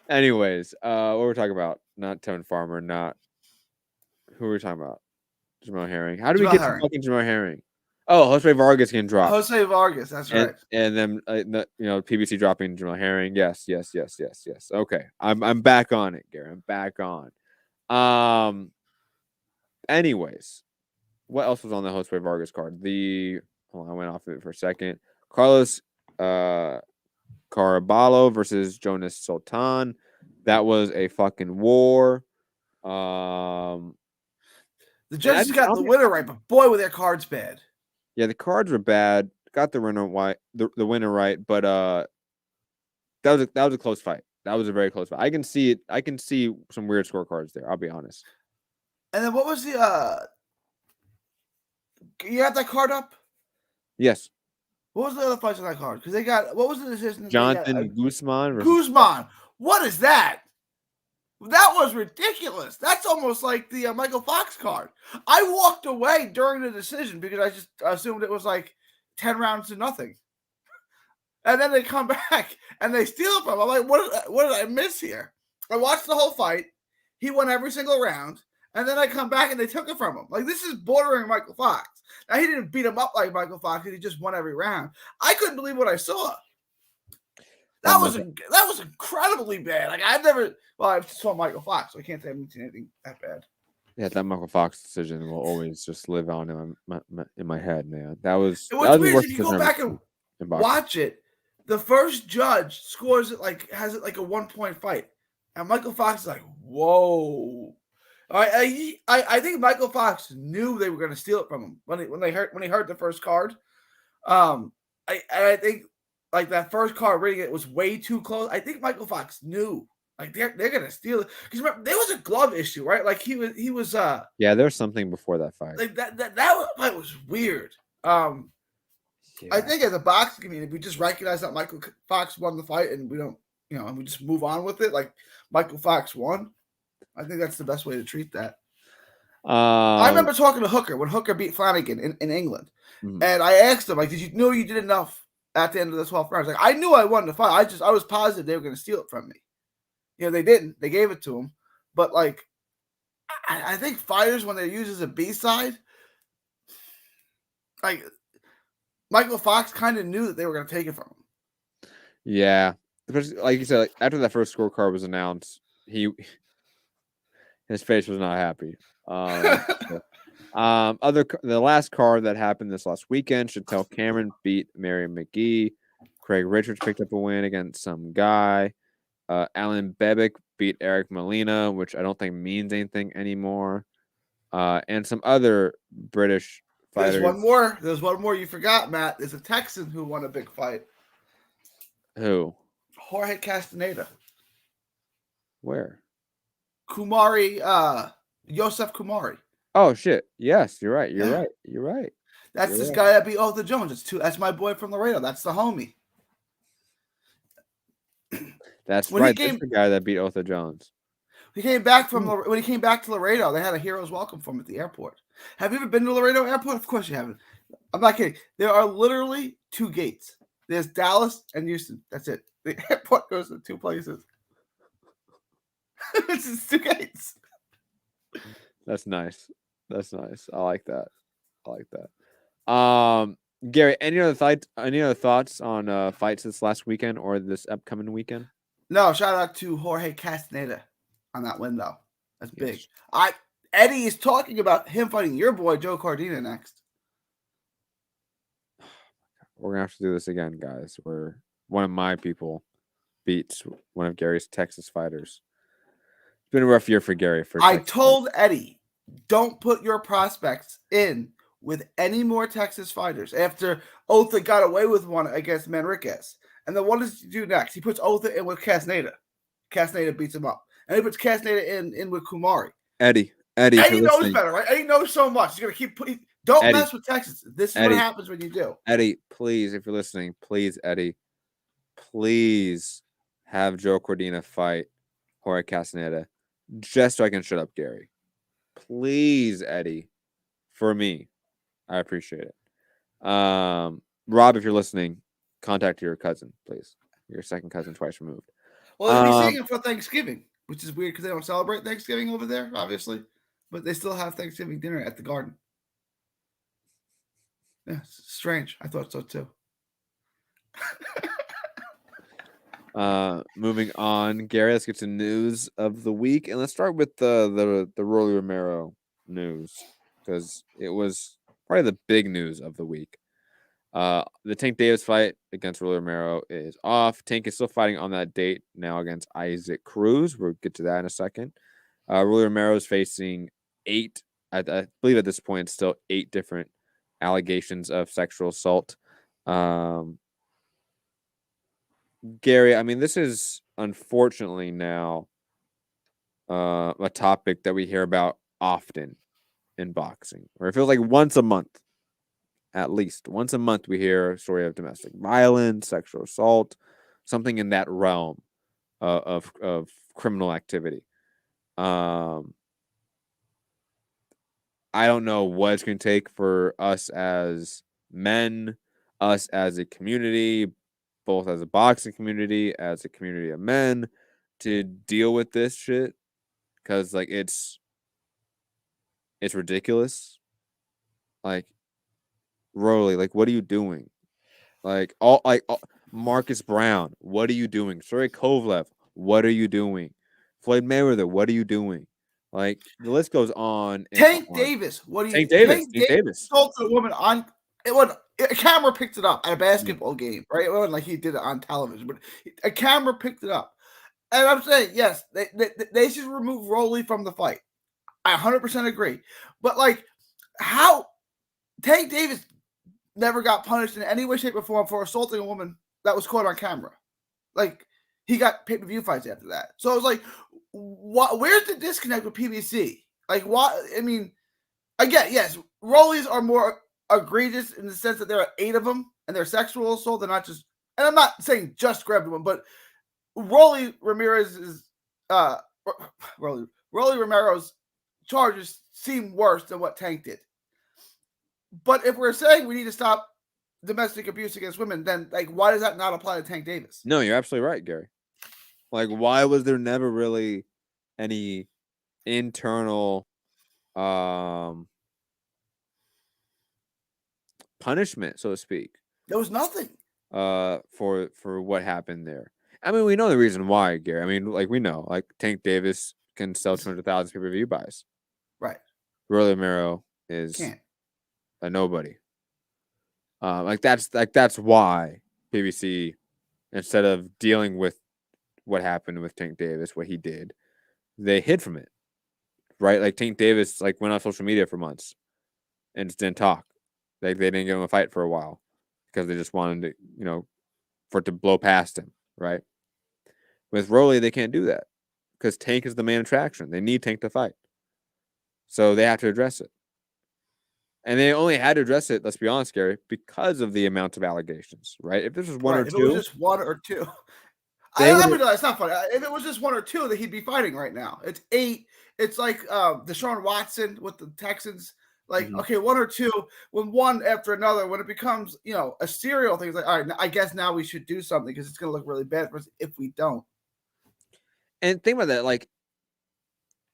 Anyways, what we're talking about? Not Tevin Farmer. Not who are we talking about? Jamel Herring. How do we get to fucking Jamel Herring? Oh, Jose Vargas getting dropped. Jose Vargas, that's right. And then PBC dropping Jamel Herring. Yes. Okay, I'm back on it, Gary. I'm back on. Anyways, what else was on the Jose Vargas card? I went off of it for a second. Carlos Caraballo versus Jonas Sultan. That was a fucking war. The judges got the winner right, but boy, were their cards bad. Yeah, the cards were bad. Got the winner right, but that was a close fight. That was a very close fight. I can see it. I can see some weird scorecards there. I'll be honest. And then what was the? You have that card up? Yes. What was the other fights on that card? Because they got what was the decision? Jonathan Guzman. Guzman. What is that? That was ridiculous. That's almost like the Michael Fox card. I walked away during the decision because I just assumed it was like 10 rounds to nothing. And then they come back and they steal it from him. I'm like, what did I miss here? I watched the whole fight. He won every single round. And then I come back and they took it from him. Like, this is bordering Michael Fox. Now, he didn't beat him up like Michael Fox. He just won every round. I couldn't believe what I saw. That was incredibly bad. Like, I saw Michael Fox, so I can't say I've seen anything that bad. Yeah, that Michael Fox decision will always just live on in my head, man. That was. It was weird. If you go back and watch it, the first judge scores it has it like a 1-point fight, and Michael Fox is like, "Whoa." I think Michael Fox knew they were going to steal it from him when he heard the first card. I think like that first card reading it was way too close. I think Michael Fox knew like they're going to steal it because remember there was a glove issue, right? Like he was yeah, there was something before that fight. Like that fight was weird. Yeah. I think as a boxing community, we just recognize that Michael Fox won the fight and we don't, and we just move on with it. Like Michael Fox won. I think that's the best way to treat that. I remember talking to Hooker when Hooker beat Flanagan in England. Mm-hmm. And I asked him, like, did you know you did enough at the end of the 12th round? Like, I knew I won the fight. I was positive they were going to steal it from me. They didn't. They gave it to him. But, like, I think fighters, when they're used as a B-side, like Michael Fox kind of knew that they were going to take it from him. Yeah. Especially, like you said, like, after that first scorecard was announced, his face was not happy. The last card that happened this last weekend, Chantel Cameron beat Mary McGee. Craig Richards picked up a win against some guy. Alan Bebick beat Eric Molina, which I don't think means anything anymore. And some other British fighters. There's one more you forgot, Matt. There's a Texan who won a big fight. Who? Jorge Castaneda. Where? Kumari, Yosef Kumari. Oh shit! Yes, you're right. You're right. That's this guy that beat Otha Jones. That's my boy from Laredo. That's the homie. That's right. That's the guy that beat Otha Jones. He came back when he came back to Laredo. They had a hero's welcome for him at the airport. Have you ever been to Laredo Airport? Of course you haven't. I'm not kidding. There are literally 2 gates. There's Dallas and Houston. That's it. The airport goes to 2 places. It's just 2 gates. That's nice. I like that. Gary, any other thoughts on fights this last weekend or this upcoming weekend? No, shout out to Jorge Castaneda on that win though. That's big. Eddie is talking about him fighting your boy Joe Cardina next. We're gonna have to do this again, guys. Where one of my people beats one of Gary's Texas fighters. It's been a rough year for Gary. I told Eddie, don't put your prospects in with any more Texas fighters after Otha got away with one against Manriquez. And then what does he do next? He puts Otha in with Castaneda. Castaneda beats him up. And he puts Castaneda in with Kumari. Eddie knows better, right? Eddie knows so much. He's going to keep putting... Don't mess with Texas. This is what happens when you do. Eddie, please, if you're listening, please, Eddie, please have Joe Cordina fight Jorge Castaneda just so I can shut up Gary. Please, Eddie, for me. I appreciate it. Rob, if you're listening, contact your cousin, please. Your second cousin twice removed. Well, they'll be seeing him for Thanksgiving, which is weird because they don't celebrate Thanksgiving over there, obviously. But they still have Thanksgiving dinner at the Garden. Yeah, it's strange. I thought so too. Moving on, Gary, let's get to news of the week, and let's start with the Rolly Romero news because it was probably the big news of the week. The Tank Davis fight against Rolly Romero is off. Tank is still fighting on that date now against Isaac Cruz. We'll get to that in a second. Rolly Romero is facing 8, I believe at this point, still 8 different allegations of sexual assault. Gary, I mean, this is unfortunately now a topic that we hear about often in boxing, where it feels like once a month. At least once a month, we hear a story of domestic violence, sexual assault, something in that realm of criminal activity. I don't know what it's going to take for us as men, us as a community, both as a boxing community, as a community of men, to deal with this shit, because like it's ridiculous. Like, Rolly, like, what are you doing? Marcus Brown, what are you doing? Sergey Kovalev, what are you doing? Floyd Mayweather, what are you doing? Like, the list goes on. Tank Davis, what are you doing? Tank Davis assaulted a woman on it. When a camera picked it up at a basketball game, right? It wasn't like he did it on television, but a camera picked it up. And I'm saying, yes, they should remove Rolly from the fight. I 100% agree. But like, how Tank Davis never got punished in any way, shape, or form for assaulting a woman that was caught on camera. Like, he got pay-per-view fights after that. So I was like, where's the disconnect with PBC? Like, what? I mean, again, yes, Rollies are more egregious in the sense that there are 8 of them and they're sexual assault. They're not just, and I'm not saying just grab the one, but Rolly Romero's charges seem worse than what Tank did. But if we're saying we need to stop domestic abuse against women, then like, why does that not apply to Tank Davis? No, you're absolutely right, Gary. Like, why was there never really any internal punishment, so to speak, There was nothing. for what happened there. I mean, we know the reason why, Gary. I mean, like we know, like Tank Davis can sell 200,000 pay-per-view buys. Right. Rolly Romero is Can't. a nobody. That's why PBC, instead of dealing with what happened with Tank Davis, what he did, they hid from it. Right? Like Tank Davis like went on social media for months and just didn't talk. Like they didn't give him a fight for a while because they just wanted to, for it to blow past him, right? With Rolly, they can't do that because Tank is the main attraction. They need Tank to fight. So they have to address it. And they only had to address it, let's be honest, Gary, because of the amount of allegations, right? If this was one or If two. it was just one or two. It's not funny. If it was just one or two, that he'd be fighting right now. It's 8. It's like Deshaun Watson with the Texans. Like, okay, one or two, when one after another, when it becomes, a serial thing, it's like, all right, I guess now we should do something because it's going to look really bad for us if we don't. And think about that, like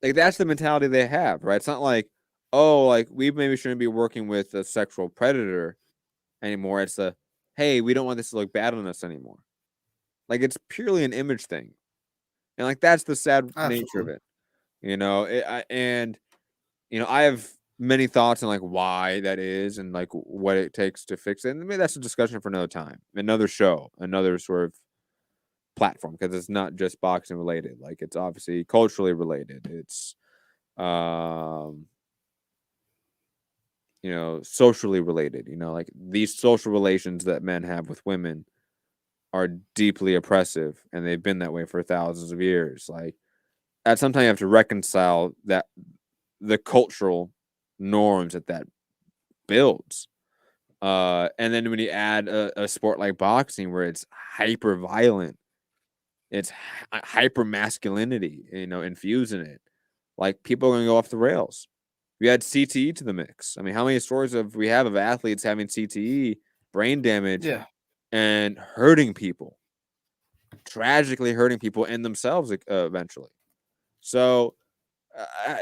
that's the mentality they have, right? It's not like, oh, like we maybe shouldn't be working with a sexual predator anymore. It's hey, we don't want this to look bad on us anymore. Like it's purely an image thing, and like that's the sad nature of it, I have many thoughts on like why that is and like what it takes to fix it. And maybe that's a discussion for another time, another show, another sort of platform, because it's not just boxing related. Like it's obviously culturally related. It's socially related. Like these social relations that men have with women are deeply oppressive, and they've been that way for thousands of years. Like at some time you have to reconcile that the cultural norms that builds. And then when you add a sport like boxing where it's hyper violent, it's hyper masculinity, infused in it, like people are going to go off the rails. We add CTE to the mix. I mean, how many stories have we have of athletes having CTE, brain damage, and hurting people, tragically hurting people and themselves eventually. So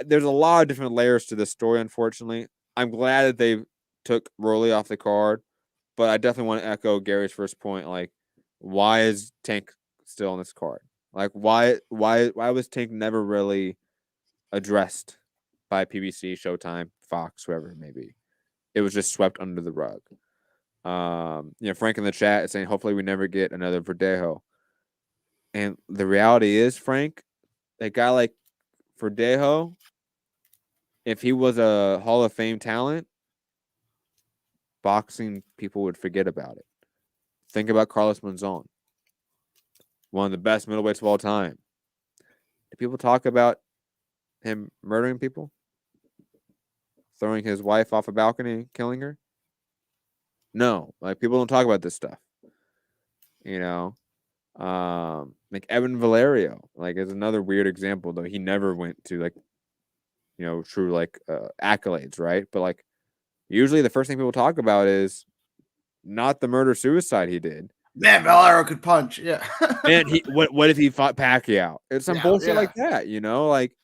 there's a lot of different layers to this story, unfortunately. I'm glad that they took Rolly off the card, but I definitely want to echo Gary's first point. Like, why is Tank still on this card? Like, why was Tank never really addressed by PBC, Showtime, Fox, whoever it may be? It was just swept under the rug. Frank in the chat is saying, hopefully we never get another Verdejo. And the reality is, Frank, a guy like Verdejo, if he was a Hall of Fame talent, boxing people would forget about it. Think about Carlos Monzon, one of the best middleweights of all time. Do people talk about him murdering people? Throwing his wife off a balcony and killing her? No, like people don't talk about this stuff. Like Evan Valerio, like is another weird example, though he never went to like, true like accolades, right? But like usually the first thing people talk about is not the murder suicide he did. Man, Valero could punch, yeah. And what if he fought Pacquiao? It's some bullshit like that, like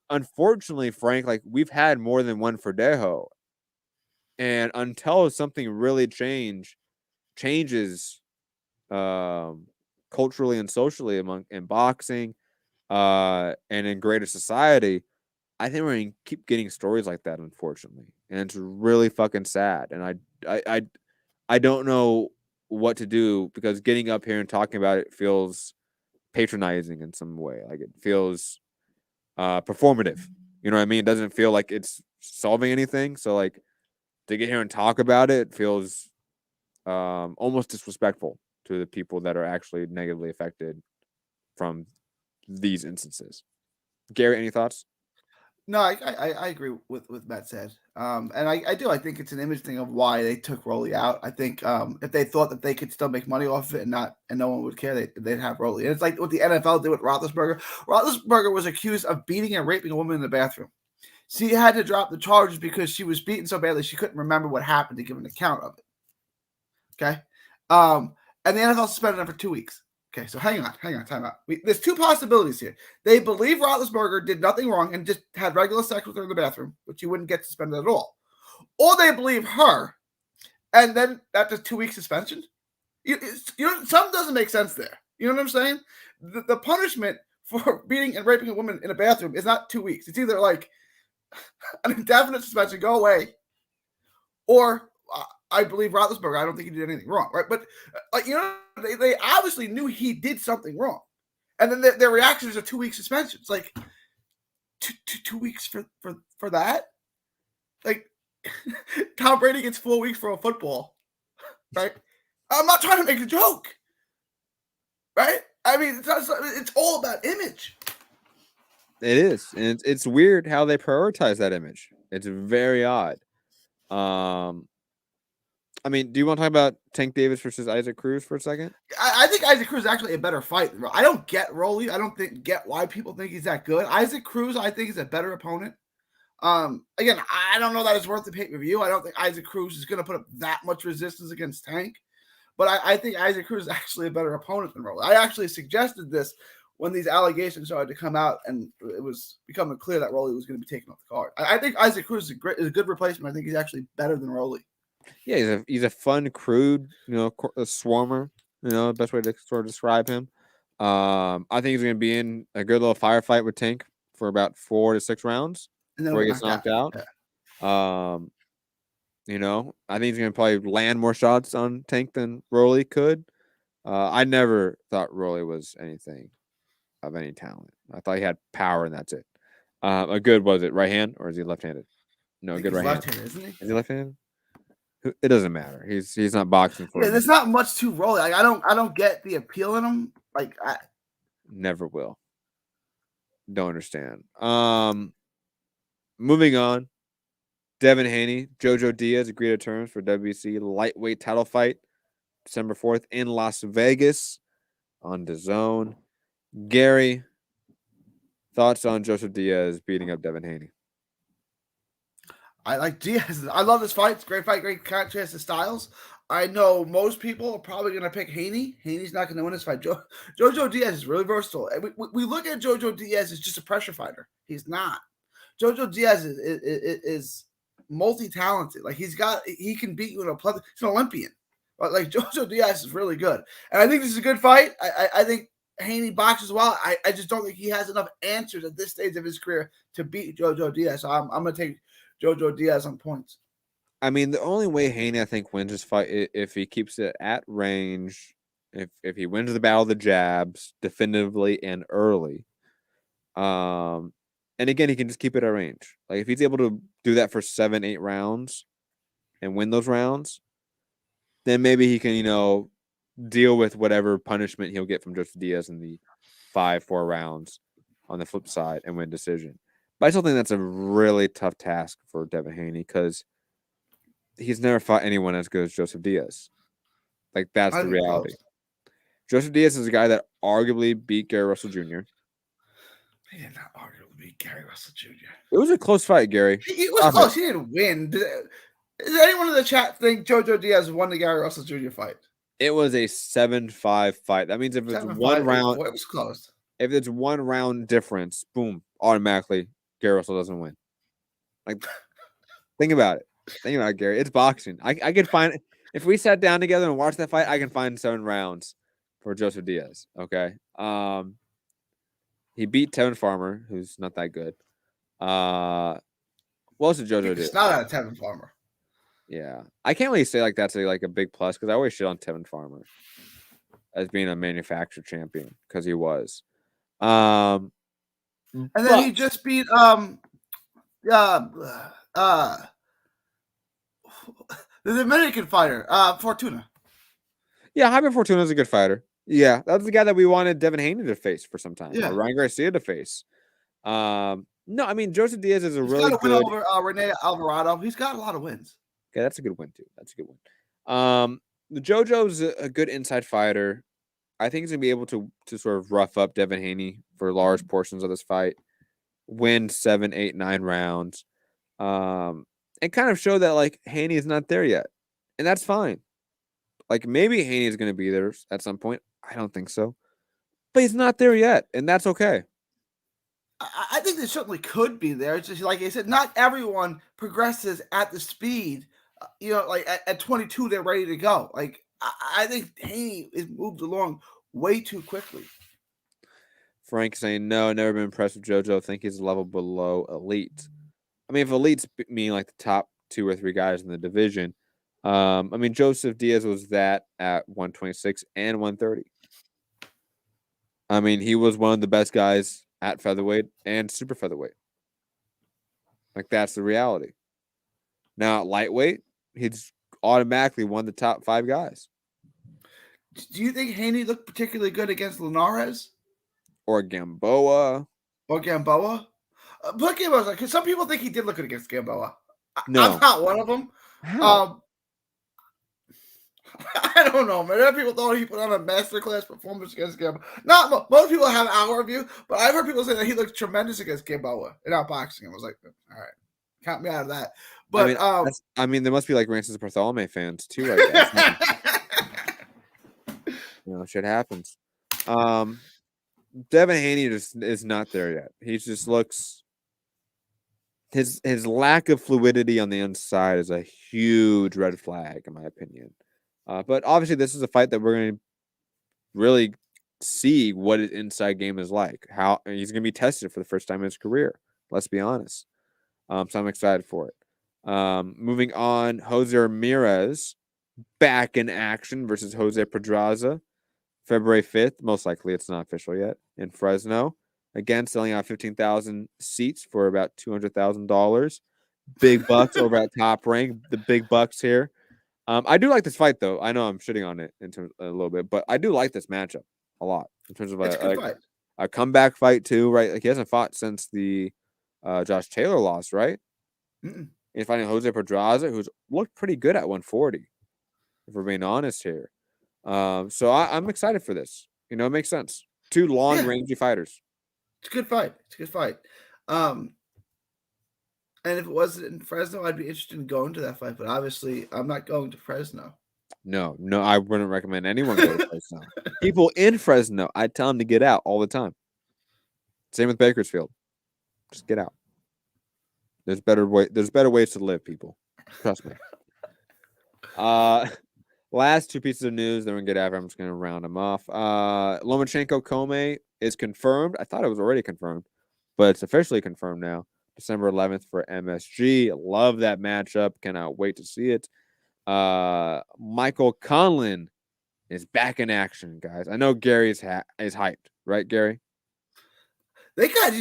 unfortunately, Frank, like we've had more than one Verdejo. And until something really changes culturally and socially in boxing and in greater society, I think we're going to keep getting stories like that, unfortunately. And it's really fucking sad. And I don't know what to do, because getting up here and talking about it feels patronizing in some way. Like it feels performative. You know what I mean? It doesn't feel like it's solving anything. So like to get here and talk about it feels almost disrespectful to the people that are actually negatively affected from these instances. Gary, any thoughts? No, I agree with Matt said. And I do. I think it's an image thing of why they took Rolly out. I think if they thought that they could still make money off of it and no one would care, they'd have Rolly. And it's like what the NFL did with Roethlisberger. Roethlisberger was accused of beating and raping a woman in the bathroom. She had to drop the charges because she was beaten so badly she couldn't remember what happened to give an account of it. Okay? And the NFL suspended him for 2 weeks. Okay, so hang on, time out. There's two possibilities here. They believe Roethlisberger did nothing wrong and just had regular sex with her in the bathroom, which he wouldn't get suspended at all. Or they believe her, and then after 2 week suspension. Something doesn't make sense there. You know what I'm saying? The punishment for beating and raping a woman in a bathroom is not 2 weeks. It's either like an indefinite suspension, go away, or I believe Roethlisberger. I don't think he did anything wrong, right? But they obviously knew he did something wrong, and then their reaction is a 2 week suspension. It's like 2 weeks for that. Like Tom Brady gets 4 weeks for a football, right? I'm not trying to make a joke, right? I mean, it's all about image. It is, and it's weird how they prioritize that image. It's very odd. I mean, do you want to talk about Tank Davis versus Isaac Cruz for a second? I think Isaac Cruz is actually a better fight. I don't get Rolly. I don't get why people think he's that good. Isaac Cruz, I think, is a better opponent. Again, I don't know that it's worth the pay-per-view. I don't think Isaac Cruz is going to put up that much resistance against Tank. But I think Isaac Cruz is actually a better opponent than Rolly. I actually suggested this when these allegations started to come out, and it was becoming clear that Rolly was going to be taken off the card. I think Isaac Cruz is a good replacement. I think he's actually better than Rolly. Yeah, he's a fun, crude, a swarmer. The best way to sort of describe him. I think he's going to be in a good little firefight with Tank for about 4 to 6 rounds before he gets knocked out. Yeah. I think he's going to probably land more shots on Tank than Rolly could. I never thought Rolly was anything of any talent. I thought he had power, and that's it. A good, was it right hand or is he left-handed? No, a good right hand. Left-handed, isn't he? Is he left-handed? It doesn't matter. He's not boxing for. Yeah, there's not much to Rolly. Like, I don't get the appeal in him. Like I never will. Don't understand. Moving on. Devin Haney, Jojo Diaz agreed to terms for WBC lightweight title fight December 4th in Las Vegas on DAZN. Gary, thoughts on Joseph Diaz beating up Devin Haney? I like Diaz. I love this fight. It's a great fight, great contrast of styles. I know most people are probably going to pick Haney. Haney's not going to win this fight. Jojo Diaz is really versatile. We look at Jojo Diaz as just a pressure fighter. He's not. Jojo Diaz is multi-talented. Like he can beat you in a plethora. He's an Olympian. But like Jojo Diaz is really good. And I think this is a good fight. I think Haney boxes well. I just don't think he has enough answers at this stage of his career to beat Jojo Diaz. So I'm going to take Jojo Diaz on points. I mean, the only way Haney, I think, wins this fight if he keeps it at range, if he wins the battle of the jabs definitively and early. And again, he can just keep it at range. Like if he's able to do that for 7-8 rounds and win those rounds, then maybe he can, deal with whatever punishment he'll get from Joseph Diaz in the 5-4 rounds on the flip side and win decision. But I still think that's a really tough task for Devin Haney because he's never fought anyone as good as Joseph Diaz. Like, that's the reality. Joseph Diaz is a guy that arguably beat Gary Russell Jr. He did not arguably beat Gary Russell Jr. It was a close fight, Gary. He was close. He didn't win. Does anyone in the chat think Jojo Diaz won the Gary Russell Jr. fight? It was a 7-5 fight. That means if it's 1 round, it was close. If it's 1 round difference, boom, automatically Gary Russell doesn't win. Like, think about it. Think about it, Gary. It's boxing. I could find, if we sat down together and watched that fight, I can find 7 rounds for Joseph Diaz. Okay. He beat Tevin Farmer, who's not that good. What else did Jojo do? It's not out of Tevin Farmer. Yeah. I can't really say like that's a big plus because I always shit on Tevin Farmer as being a manufactured champion because he was. And then he just beat the Dominican fighter, Fortuna. Yeah, Jaime Fortuna is a good fighter. Yeah, that's the guy that we wanted Devin Haney to face for some time. Yeah, or Ryan Garcia to face. No, I mean Joseph Diaz is a really good. Win over Rene Alvarado. He's got a lot of wins. Okay, that's a good win too. That's a good one. The JoJo's a good inside fighter. I think he's gonna be able to sort of rough up Devin Haney for large portions of this fight, win 7, 8, 9 rounds, and kind of show that like Haney is not there yet, and that's fine. Like maybe Haney is gonna be there at some point. I don't think so. but he's not there yet, and that's okay. I think they certainly could be there. It's just like I said, not everyone progresses at the speed. Like at 22, they're ready to go. Like I think Haney is moved along way too quickly. Frank saying no, never been impressed with JoJo. Think he's a level below elite. I mean, if elites mean like the top 2 or 3 guys in the division, I mean Joseph Diaz was that at 126 and 130. I mean, he was one of the best guys at featherweight and super featherweight. Like, that's the reality. Now, at lightweight, he's automatically one of the top 5 guys. Do you think Haney looked particularly good against Linares? Or Gamboa? But Gamboa, because some people think he did look good against Gamboa. No. I'm not one of them. How? I don't know, man. There people thought he put on a masterclass performance against Gamboa. Not most people have our view, but I've heard people say that he looked tremendous against Gamboa in outboxing. I was like, all right, count me out of that. But I mean, there must be like Rances Bartholomew fans too, I guess. Shit happens. Devin Haney just is not there yet. He just looks. His lack of fluidity on the inside is a huge red flag, in my opinion. But obviously, this is a fight that we're going to really see what his inside game is like. How he's going to be tested for the first time in his career. Let's be honest. So I'm excited for it. Moving on, Jose Ramirez back in action versus Jose Pedraza, February 5th. Most likely, it's not official yet in Fresno. Again, selling out 15,000 seats for about $200,000. Big bucks over at Top Rank. The big bucks here. I do like this fight, though. I know I'm shitting on it in terms a little bit, but I do like this matchup a lot in terms of a comeback fight too, right? Like he hasn't fought since the Josh Taylor loss, right? He's fighting Jose Pedraza, who's looked pretty good at 140, if we're being honest here. So I'm excited for this. It makes sense. 2 long-rangey fighters. It's a good fight. And if it wasn't in Fresno, I'd be interested in going to that fight. But obviously, I'm not going to Fresno. No, I wouldn't recommend anyone go to Fresno. People in Fresno, I tell them to get out all the time. Same with Bakersfield. Just get out. There's better ways to live, people. Trust me. Last 2 pieces of news, then we get after. I'm just going to round them off. Lomachenko Kome is confirmed. I thought it was already confirmed, but it's officially confirmed now. December 11th for MSG. Love that matchup. Cannot wait to see it. Michael Conlon is back in action, guys. I know Gary is hyped, right, Gary? They got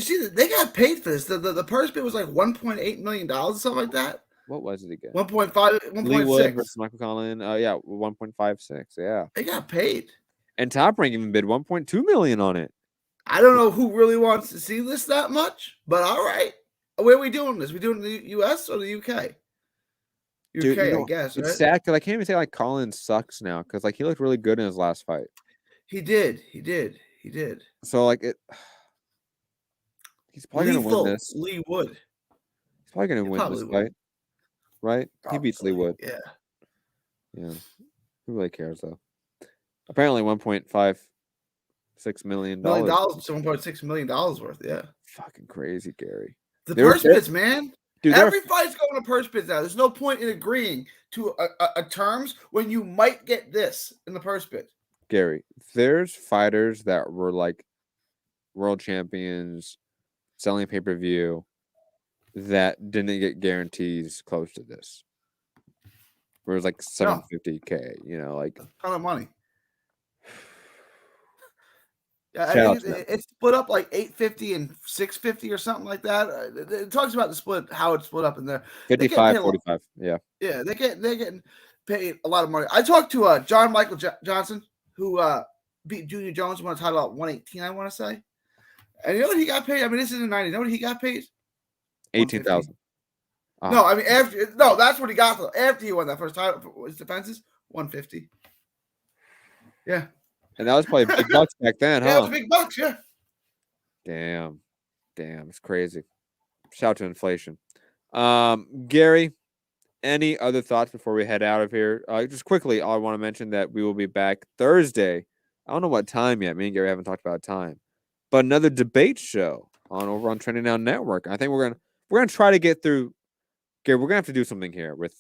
paid for this. The purse bid was like $1.8 million, something like that. What was it again? 1.5, 1.6. Lee Wood versus Michael Conlon. Yeah, 1.56. Yeah, they got paid. And Top Rank even bid $1.2 million on it. I don't know who really wants to see this that much, but all right. Where are we doing this? We doing it in the U.S. or the UK? Dude, I guess. It's right? sad because I can't even say like Colin sucks now because like he looked really good in his last fight. He did. So like he's probably gonna win this. Lee Wood. He's probably gonna win this fight, right? Probably. He beats Lee Wood. Yeah. Who really cares though? Apparently, $1.56 million. $1.6 million worth. Yeah. Fucking crazy, Gary. The purse bids, man. Dude, every fight's going to purse bids now. There's no point in agreeing to a terms when you might get this in the purse bid. Gary, there's fighters that were like world champions selling pay-per-view that didn't get guarantees close to this. Where it was like $750K, like a ton of money. Yeah, I think it's split up like 850 and 650 or something like that. It talks about the split, how it's split up in there. 55-45. Yeah, they're getting paid a lot of money. I talked to John Michael Johnson, who beat Junior Jones, won a title at 118, I want to say. And you know what he got paid? I mean, this is in 90. You know what he got paid? $18,000. No, I mean that's what he got after he won that first title for his defenses. $150. Yeah. And that was probably big bucks back then, huh? Yeah, it was big bucks, yeah. Damn, it's crazy. Shout out to inflation. Gary, any other thoughts before we head out of here? Just quickly, I want to mention that we will be back Thursday I don't know what time yet. Me and Gary haven't talked about time, but another debate show over on Trending Now Network. I think we're gonna try to get through. Gary, we're gonna have to do something here with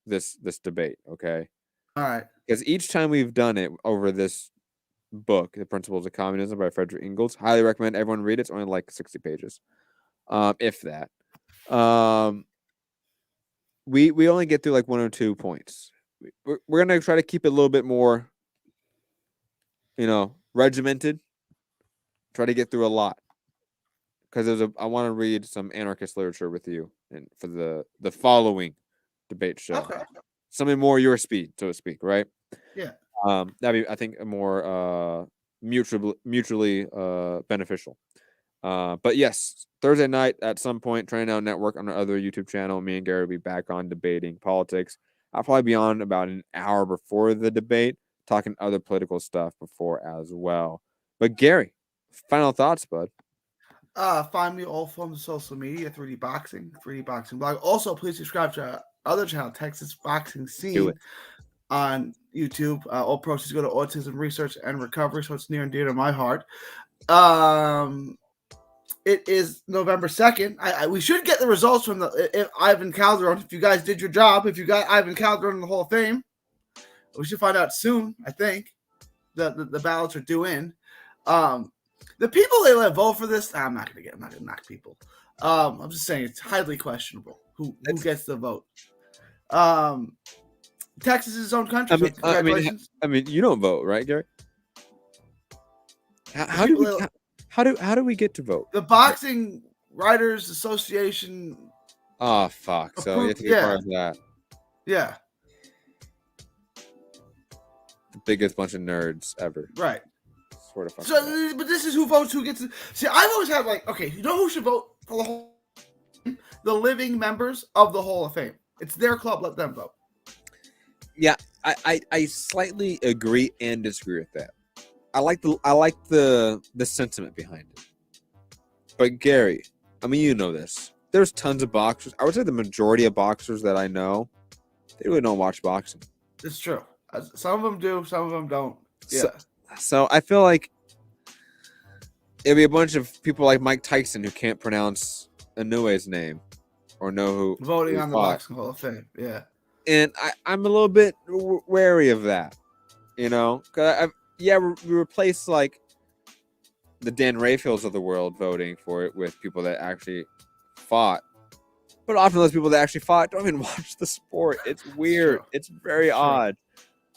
this debate, okay? All right. Because each time we've done it over this book, The Principles of Communism by Frederick Engels, highly recommend everyone read it. It's only like 60 pages, if that. We only get through like 1 or 2 points. We're gonna try to keep it a little bit more, regimented. Try to get through a lot because I want to read some anarchist literature with you and for the following debate show. Okay. Something more your speed, so to speak, right? Yeah. That'd be, I think, a more mutually beneficial. But yes, Thursday night at some point, Training Now Network on our other YouTube channel, me and Gary will be back on debating politics. I'll probably be on about an hour before the debate, talking other political stuff before as well. But Gary, final thoughts, bud. Find me all forms of social media, 3D Boxing blog. Also, please subscribe to our other channel, Texas Boxing Scene, on YouTube. All proceeds go to autism research and recovery, so it's near and dear to my heart. It is November 2nd. We should get the results from the Ivan Calderon. If you guys did your job, if you got Ivan Calderon in the Hall of Fame, we should find out soon. I think the ballots are due in. The people they let vote for this, I'm not gonna knock people. I'm just saying it's highly questionable who gets the vote. Texas is its own country. Congratulations. I mean, you don't vote, right, Gary? How do we get to vote? The Boxing Writers Association. Oh fuck! So you have to be part of that. Yeah. The biggest bunch of nerds ever. Right. Sort of. So, but this is who votes. Who gets? See, I've always had okay, you know who should vote for the Hall of Fame? The living members of the Hall of Fame. It's their club. Let them vote. Yeah, I slightly agree and disagree with that. I like the sentiment behind it. But Gary, I mean, you know this. There's tons of boxers. I would say the majority of boxers that I know, they really don't watch boxing. It's true. Some of them do. Some of them don't. Yeah. So I feel like it'd be a bunch of people like Mike Tyson who can't pronounce Inouye's name or know who voting who on the Boxing Hall of Fame. Yeah. And I'm a little bit wary of that, because we replace like the Dan Rayfields of the world voting for it with people that actually fought. But often those people that actually fought don't even watch the sport. It's weird. It's very odd.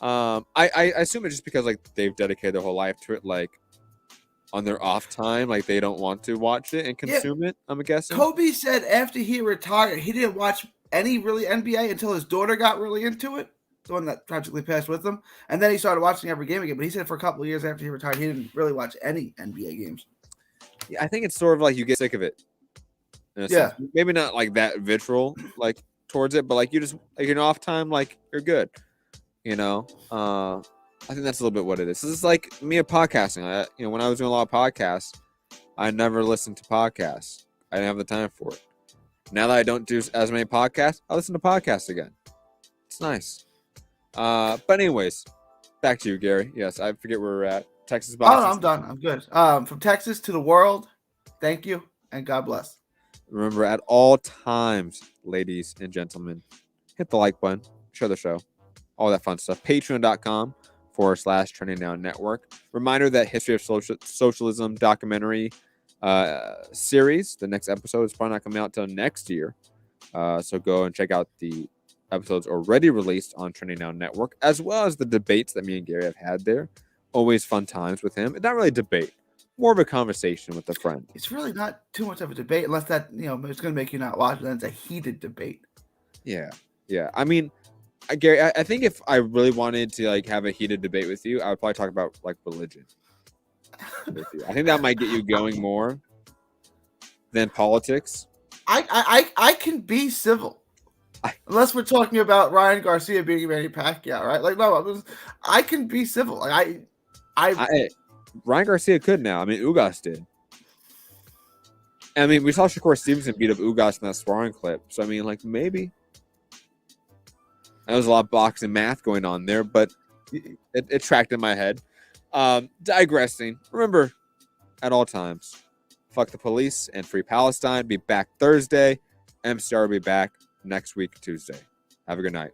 I assume it's just because like they've dedicated their whole life to it, like on their off time, like they don't want to watch it and consume it. I'm guessing. Kobe said after he retired, he didn't watch any really NBA until his daughter got really into it, the one that tragically passed with him, and then he started watching every game again. But he said for a couple of years after he retired, he didn't really watch any NBA games. Yeah, I think it's sort of like you get sick of it. Yeah, maybe not like that vitriol like towards it, but like you just like you're off time, like you're good. I think that's a little bit what it is. This is like me at podcasting. When I was doing a lot of podcasts, I never listened to podcasts. I didn't have the time for it. Now that I don't do as many podcasts, I listen to podcasts again. It's nice. But anyways, back to you, Gary. Yes, I forget where we're at. Texas Boxing. Oh, no, I'm done. I'm good. From Texas to the world, thank you, and God bless. Remember, at all times, ladies and gentlemen, hit the like button, share the show, all that fun stuff. Patreon.com/Trending Now Network. Reminder that History of Socialism documentary series, the next episode is probably not coming out till next year. So go and check out the episodes already released on Trending Now Network, as well as the debates that me and Gary have had there. Always fun times with him. It's not really a debate, more of a conversation with a friend. It's really not too much of a debate, unless that it's going to make you not watch. Then it's a heated debate. Yeah. I mean, Gary, I think if I really wanted to like have a heated debate with you, I would probably talk about like religion. I think that might get you going more than politics. I can be civil. Unless we're talking about Ryan Garcia beating Manny Pacquiao, right? Like, no, I can be civil. Like, Ryan Garcia could now. I mean, Ugas did. I mean, we saw Shakur Stevenson beat up Ugas in that sparring clip. So, I mean, like, maybe. There was a lot of boxing math going on there, but it tracked in my head. Digressing. Remember, at all times, fuck the police and free Palestine. Be back Thursday. MCR will be back next week, Tuesday. Have a good night.